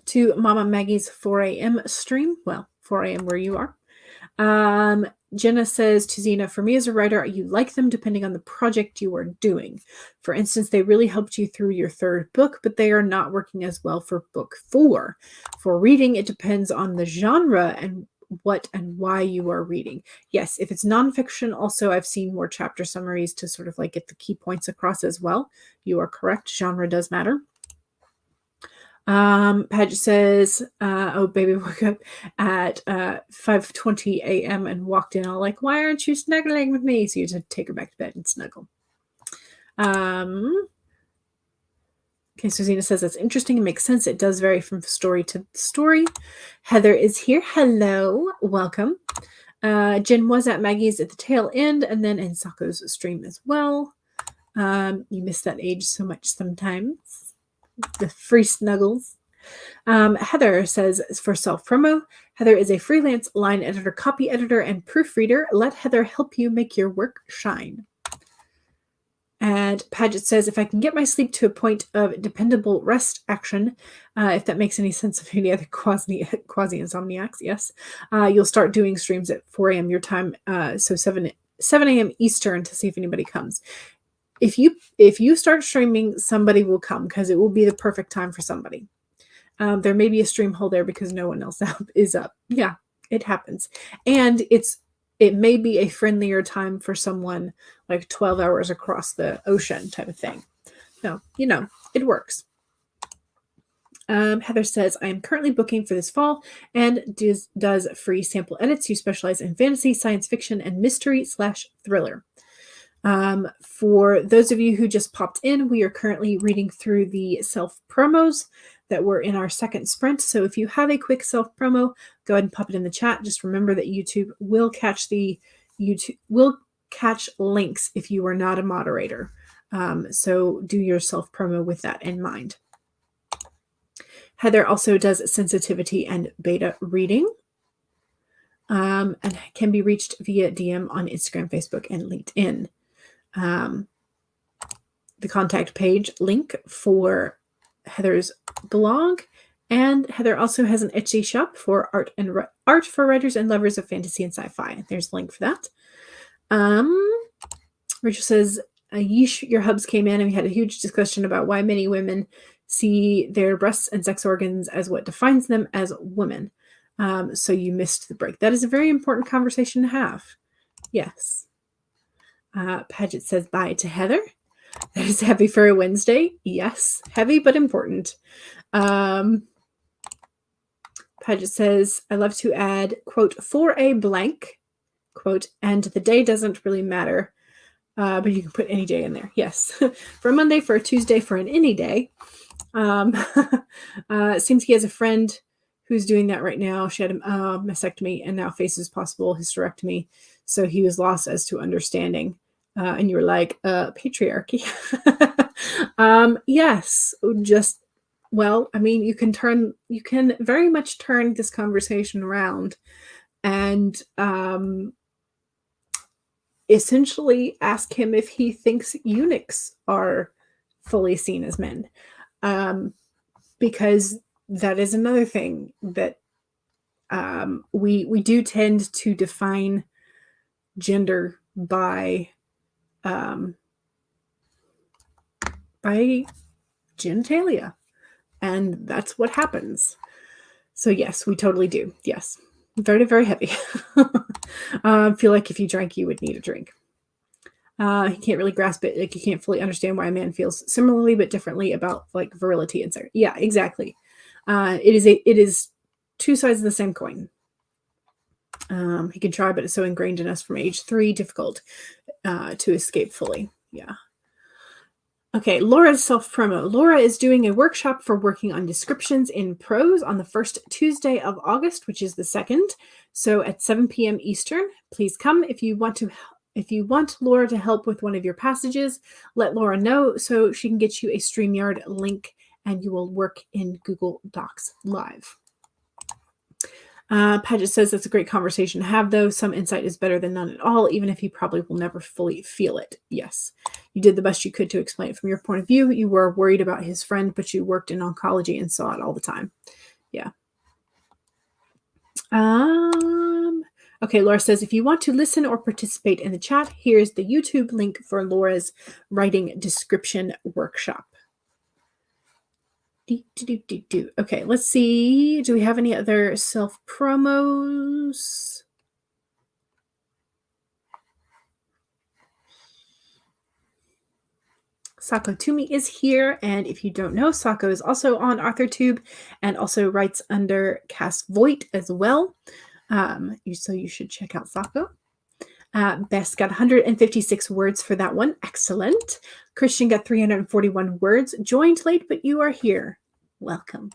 to Mama Maggie's 4 a.m. stream. Well, 4 a.m. where you are. Jenna says to Xena, for me as a writer, you like them depending on the project you are doing. For instance, they really helped you through your 3rd book, but they are not working as well for book 4. For reading, it depends on the genre and what and why you are reading. Yes, if it's nonfiction, also I've seen more chapter summaries to sort of like get the key points across as well. You are correct. Genre does matter. Padgett says, oh, baby woke up at 5:20 a.m. and walked in all like, why aren't you snuggling with me? So you had to take her back to bed and snuggle. Okay, so Xena says that's interesting. It makes sense. It does vary from story to story. Heather is here. Hello. Welcome. Jen was at Maggie's at the tail end and then in Sako's stream as well. You miss that age so much sometimes. The free snuggles. Heather says for self-promo, Heather is a freelance line editor, copy editor, and proofreader. Let Heather help you make your work shine. And Padgett says, if I can get my sleep to a point of dependable rest action, if that makes any sense of any other quasi-insomniacs, yes, you'll start doing streams at 4 a.m. your time, so 7 a.m. Eastern to see if anybody comes. If you start streaming, somebody will come because it will be the perfect time for somebody. There may be a stream hole there because no one else is up. Yeah, it happens. And it may be a friendlier time for someone like 12 hours across the ocean type of thing. No, it works. Heather says, I am currently booking for this fall and does free sample edits. You specialize in fantasy, science fiction, and mystery/thriller. For those of you who just popped in, we are currently reading through the self-promos that were in our 2nd sprint. So if you have a quick self-promo, go ahead and pop it in the chat. Just remember that YouTube will catch links if you are not a moderator. So do your self-promo with that in mind. Heather also does sensitivity and beta reading. And can be reached via DM on Instagram, Facebook, and LinkedIn. The contact page link for Heather's blog, and Heather also has an Etsy shop for art for writers and lovers of fantasy and sci-fi. There's a link for that. Rachel says, yeesh, your hubs came in and we had a huge discussion about why many women see their breasts and sex organs as what defines them as women. So you missed the break. That is a very important conversation to have. Yes. Padgett says bye to Heather. That is Happy Furry Wednesday. Yes. Heavy but important. Padgett says, I love to add, quote, for a blank, quote, and the day doesn't really matter. But you can put any day in there. Yes. For a Monday, for a Tuesday, for an any day. Um, it seems he has a friend who's doing that right now. She had a mastectomy and now faces possible hysterectomy. So he was lost as to understanding. And you were like, patriarchy. Yes, just, well, I mean, you can very much turn this conversation around and essentially ask him if he thinks eunuchs are fully seen as men. Because that is another thing that we do tend to define gender by genitalia, and that's what happens. So yes, we totally do. Yes, very, very heavy. I feel like if you drank, you would need a drink. He can't really grasp it. Like, you can't fully understand why a man feels similarly but differently about like virility and so. Yeah, exactly. It is two sides of the same coin. He can try, but it's so ingrained in us from age 3, difficult to escape fully. Yeah. Okay, Laura's self-promo. Laura is doing a workshop for working on descriptions in prose on the first Tuesday of August, which is the 2nd. So at 7 p.m. Eastern. Please come if you want Laura to help with one of your passages. Let Laura know so she can get you a StreamYard link and you will work in Google Docs Live. Paget says that's a great conversation to have, though. Some insight is better than none at all, even if you probably will never fully feel it. Yes. You did the best you could to explain it from your point of view. You were worried about his friend, but you worked in oncology and saw it all the time. Yeah. Okay, Laura says, if you want to listen or participate in the chat, here's the YouTube link for Laura's writing description workshop. Okay, let's see. Do we have any other self-promos? Sako Toomey is here, and if you don't know, Sako is also on AuthorTube and also writes under Cass Voigt as well. So you should check out Sako. Bess got 156 words for that one. Excellent. Christian got 341 words. Joined late, but you are here. Welcome.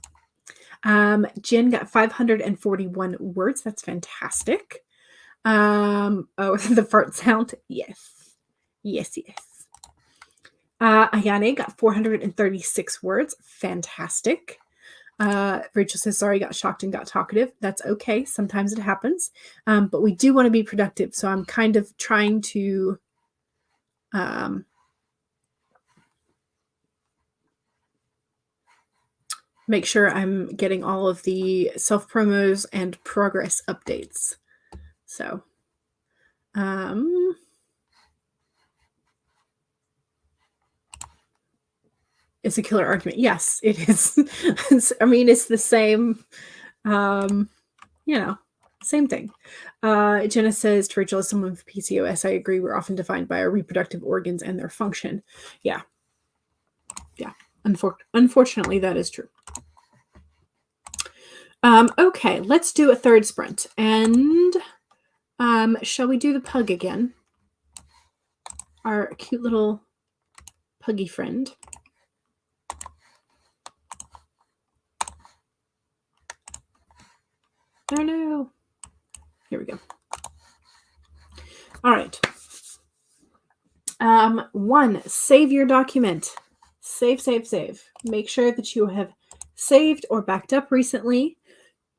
Jen got 541 words. That's fantastic. The fart sound. Yes. Yes, yes. Ayane got 436 words. Fantastic. Rachel says, sorry, got shocked and got talkative. That's okay. Sometimes it happens. But we do want to be productive. So I'm kind of trying to make sure I'm getting all of the self-promos and progress updates. So, it's a killer argument. Yes, it is. I mean, it's the same, same thing. Jenna says to Rachel, as someone with PCOS, I agree. We're often defined by our reproductive organs and their function. Yeah. Yeah. Unfortunately, that is true. Okay, let's do a third sprint. And shall we do the pug again? Our cute little puggy friend. Oh no. Here we go. All right. 1, save your document. Save. Make sure that you have saved or backed up recently.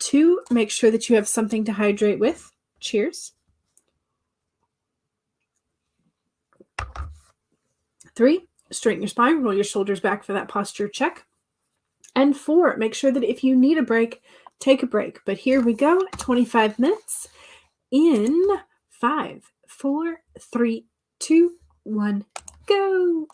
2, make sure that you have something to hydrate with. Cheers. 3, straighten your spine, roll your shoulders back for that posture check. And 4, make sure that if you need a break, take a break. But here we go, 25 minutes in 5, 4, 3, 2, 1, go.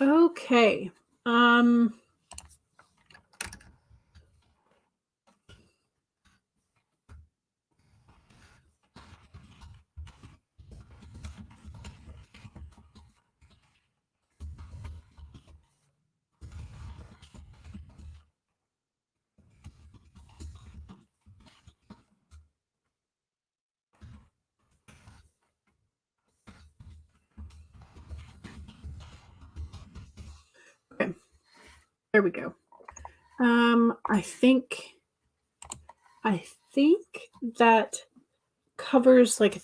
Okay. Okay. There we go. I think that covers like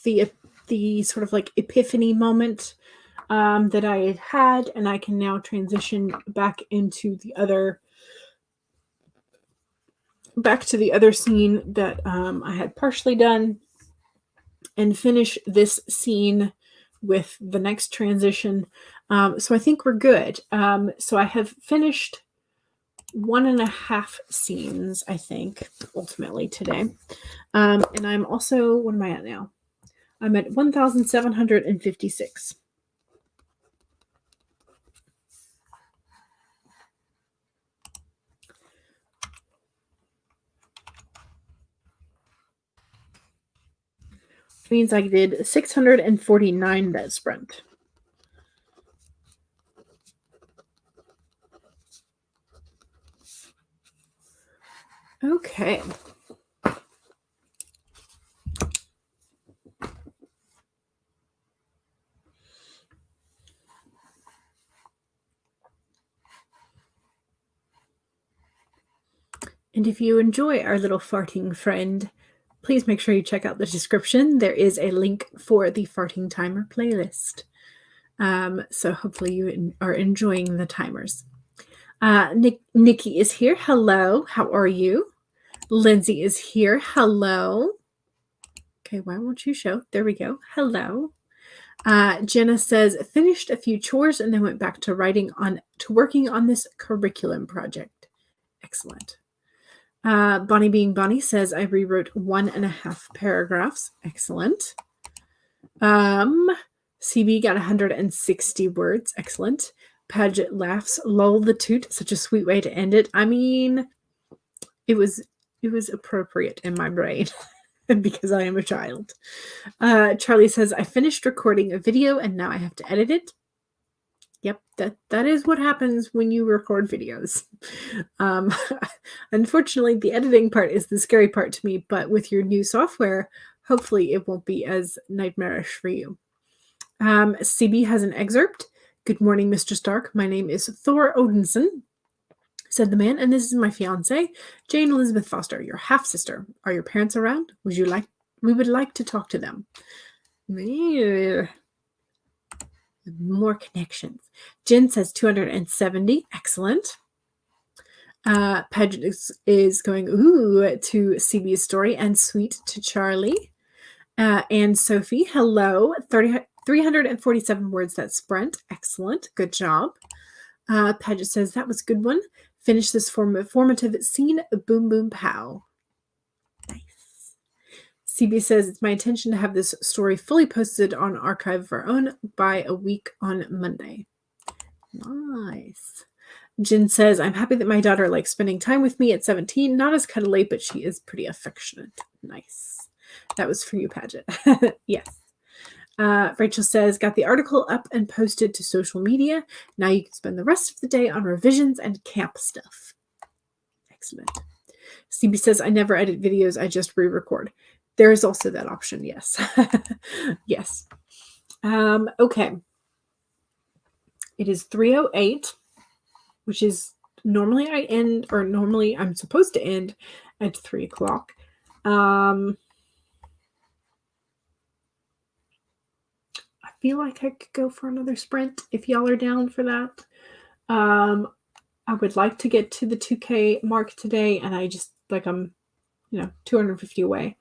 the sort of like epiphany moment that I had, and I can now transition back to the other scene that I had partially done, and finish this scene with the next transition. So I think we're good. So I have finished 1.5 scenes, I think, ultimately today. And I'm also, what am I at now? I'm at 1,756. Which means I did 649 that sprint. Okay. And if you enjoy our little farting friend, please make sure you check out the description. There is a link for the farting timer playlist. So hopefully you are enjoying the timers. Nikki is here. Hello. How are you? Lindsay is here. Hello. Okay, why won't you show? There we go. Hello. Jenna says, finished a few chores and then went back to working on this curriculum project. Excellent. Bonnie Being Bonnie says, I rewrote 1.5 paragraphs. Excellent. CB got 160 words. Excellent. Paget laughs. Lol the toot. Such a sweet way to end it. I mean, it was appropriate in my brain because I am a child. Charlie says, I finished recording a video and now I have to edit it. Yep, that is what happens when you record videos. Unfortunately, the editing part is the scary part to me, but with your new software, hopefully it won't be as nightmarish for you. CB has an excerpt. Good morning, Mr. Stark. My name is Thor Odinson, said the man, and this is my fiance, Jane Elizabeth Foster, your half-sister. Are your parents around? We would like to talk to them. More connections. Jen says 270. Excellent. Paget is going, ooh, to CB's story, and sweet to Charlie. And Sophie, hello. 347 words that sprint. Excellent. Good job. Paget says, that was a good one. Finish this formative scene. Boom, boom, pow. Nice. CB says, it's my intention to have this story fully posted on Archive of Our Own by a week on Monday. Nice. Jen says, I'm happy that my daughter likes spending time with me at 17. Not as cuddly, but she is pretty affectionate. Nice. That was for you, Paget. Yes. Rachel says, got the article up and posted to social media. Now you can spend the rest of the day on revisions and camp stuff. Excellent. CB says, I never edit videos. I just re-record. There is also that option. Yes. Yes. Okay. It is 3:08, which is normally I'm supposed to end at 3 o'clock. I feel like I could go for another sprint if y'all are down for that. I would like to get to the 2K mark today, and I just I'm 250 away.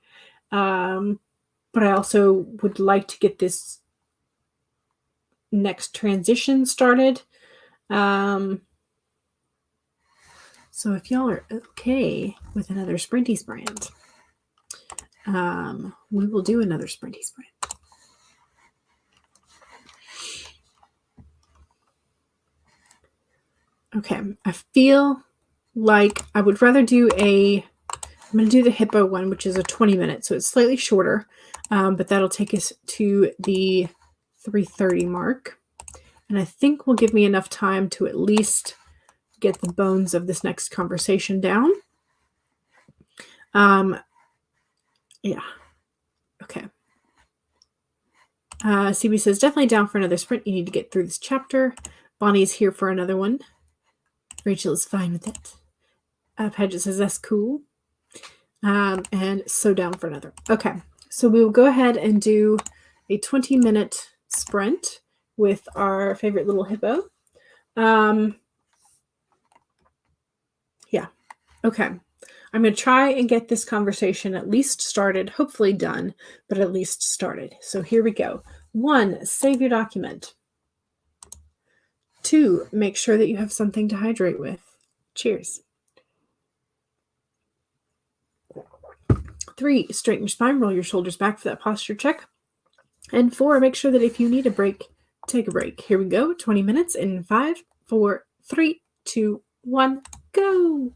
But I also would like to get this next transition started. So if y'all are okay with another sprinty sprint, we will do another sprinty sprint. Okay, I feel like I would rather do I'm going to do the hippo one, which is a 20-minute, so it's slightly shorter, but that'll take us to the 3:30 mark. And I think will give me enough time to at least get the bones of this next conversation down. Yeah. Okay. CB says, definitely down for another sprint. You need to get through this chapter. Bonnie's here for another one. Rachel is fine with it. Paget says, that's cool. And so down for another. Okay. So we will go ahead and do a 20-minute sprint with our favorite little hippo. Yeah. Okay. I'm going to try and get this conversation at least started, hopefully done, but at least started. So here we go. 1, save your document. 2, make sure that you have something to hydrate with. Cheers. 3, straighten your spine, roll your shoulders back for that posture check. And 4, make sure that if you need a break, take a break. Here we go. 20 minutes in 5, 4, 3, 2, 1, go.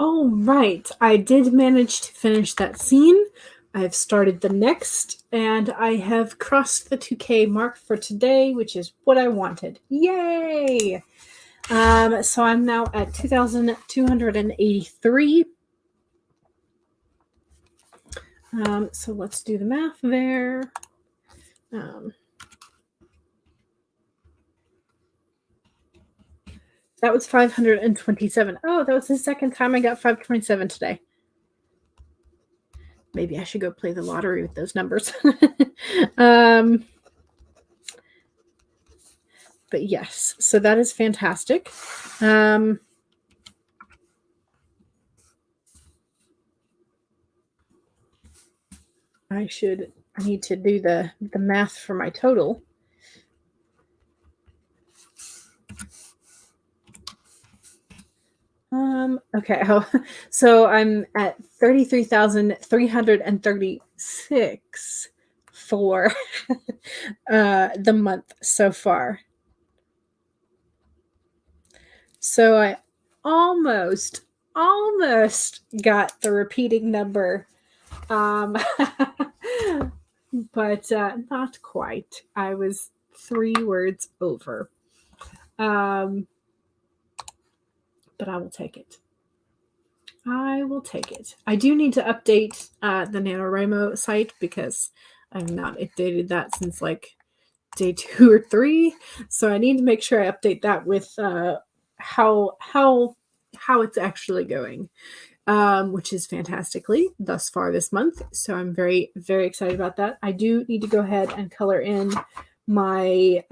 Oh, right. I did manage to finish that scene. I've started the next, and I have crossed the 2K mark for today, which is what I wanted. Yay! So I'm now at 2,283. So let's do the math there. That was 527. Oh, that was the second time I got 527 today. Maybe I should go play the lottery with those numbers. But yes, so that is fantastic. I need to do the math for my total. Okay, so I'm at 33,336 for the month so far. So I almost got the repeating number, but not quite. I was 3 words over. But I will take it. I will take it. I do need to update the NaNoWriMo site because I've not updated that since like day 2 or 3. So I need to make sure I update that with how it's actually going, which is fantastically thus far this month. So I'm very, very excited about that. I do need to go ahead and color in my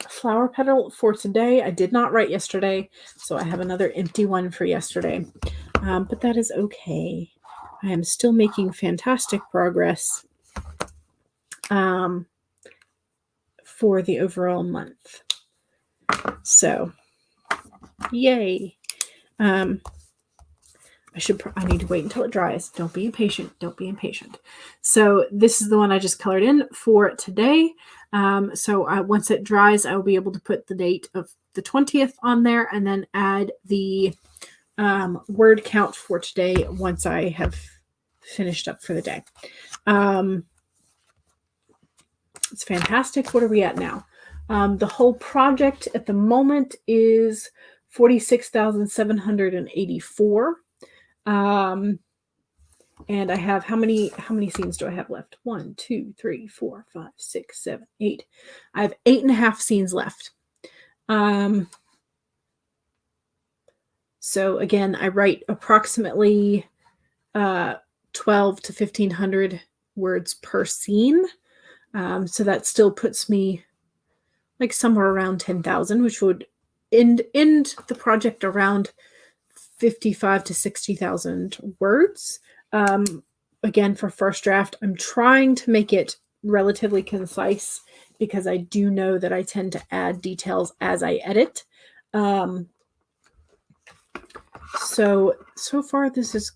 flower petal for today. I did not write yesterday, so I have another empty one for yesterday, but that is okay. I am still making fantastic progress for the overall month. So yay. I need to wait until it dries. Don't be impatient. So this is the one I just colored in for today. So once it dries, I will be able to put the date of the 20th on there and then add the word count for today once I have finished up for the day. It's fantastic. What are we at now? The whole project at the moment is 46,784. And I have how many scenes do I have left? 1, 2, 3, 4, 5, 6, 7, 8. I have 8.5 scenes left. So again, I write approximately 12 to 1,500 words per scene. So that still puts me like somewhere around 10,000, which would end the project around 55 to 60,000 words. Again, for first draft, I'm trying to make it relatively concise because I do know that I tend to add details as I edit. So far, this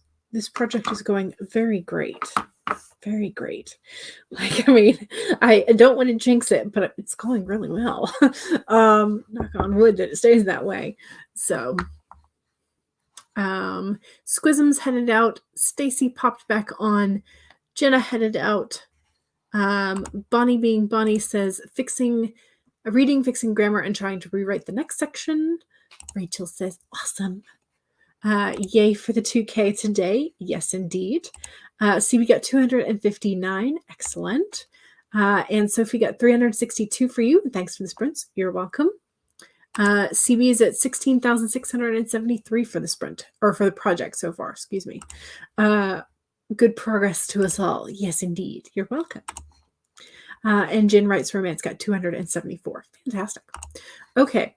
project is going very great. Very great. Like, I mean, I don't want to jinx it, but it's going really well. Knock on wood that it stays that way. So Squism's headed out. Stacy popped back on. Jenna headed out. Bonnie being Bonnie says reading, fixing grammar, and trying to rewrite the next section. Rachel says awesome. Yay for the 2K today. Yes, indeed. See, we got 259. Excellent. And Sophie got 362 for you. Thanks for the sprints. You're welcome. CB is at 16,673 for the sprint, or for the project so far, excuse me. Good progress to us all. Yes, indeed. You're welcome. And Jen Wright's Romance got 274. Fantastic. Okay.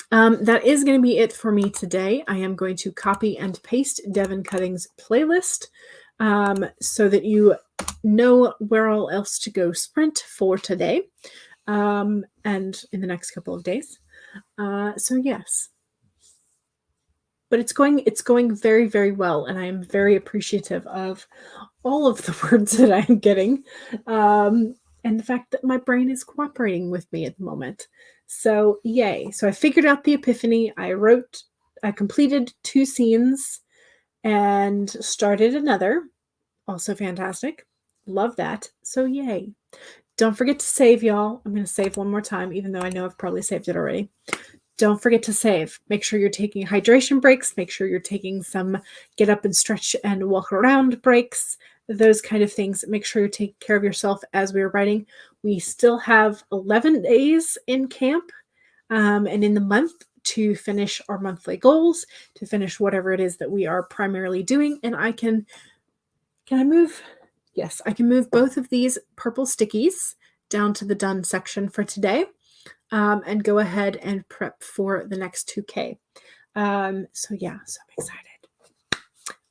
That is going to be it for me today. I am going to copy and paste Devin Cutting's playlist so that you know where all else to go sprint for today and in the next couple of days. So yes. But it's going very, very well, and I am very appreciative of all of the words that I'm getting, and the fact that my brain is cooperating with me at the moment. So yay. So I figured out the epiphany. I wrote I completed 2 scenes and started another. Also fantastic. Love that. So yay. Don't forget to save, y'all. I'm going to save one more time, even though I know I've probably saved it already. Don't forget to save. Make sure you're taking hydration breaks. Make sure you're taking some get up and stretch and walk around breaks, those kind of things. Make sure you're taking care of yourself as we are writing. We still have 11 days in camp and in the month to finish our monthly goals, to finish whatever it is that we are primarily doing. And can I move? Yes, I can move both of these purple stickies down to the done section for today. And go ahead and prep for the next 2K. So I'm excited.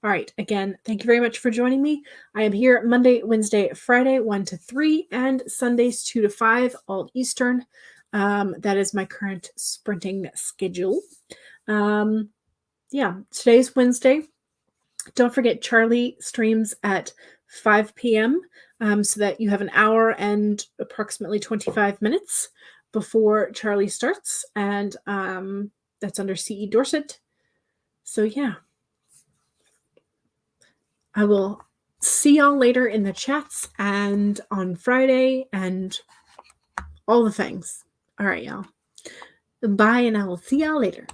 All right, again, thank you very much for joining me. I am here Monday, Wednesday, Friday, 1 to 3, and Sundays, 2 to 5, all Eastern. That is my current sprinting schedule. Today's Wednesday. Don't forget, Charlie streams at 5 p.m. So that you have an hour and approximately 25 minutes before Charlie starts, and that's under CE Dorset. So yeah, I will see y'all later in the chats and on Friday and all the things. All right, y'all. Bye, and I will see y'all later.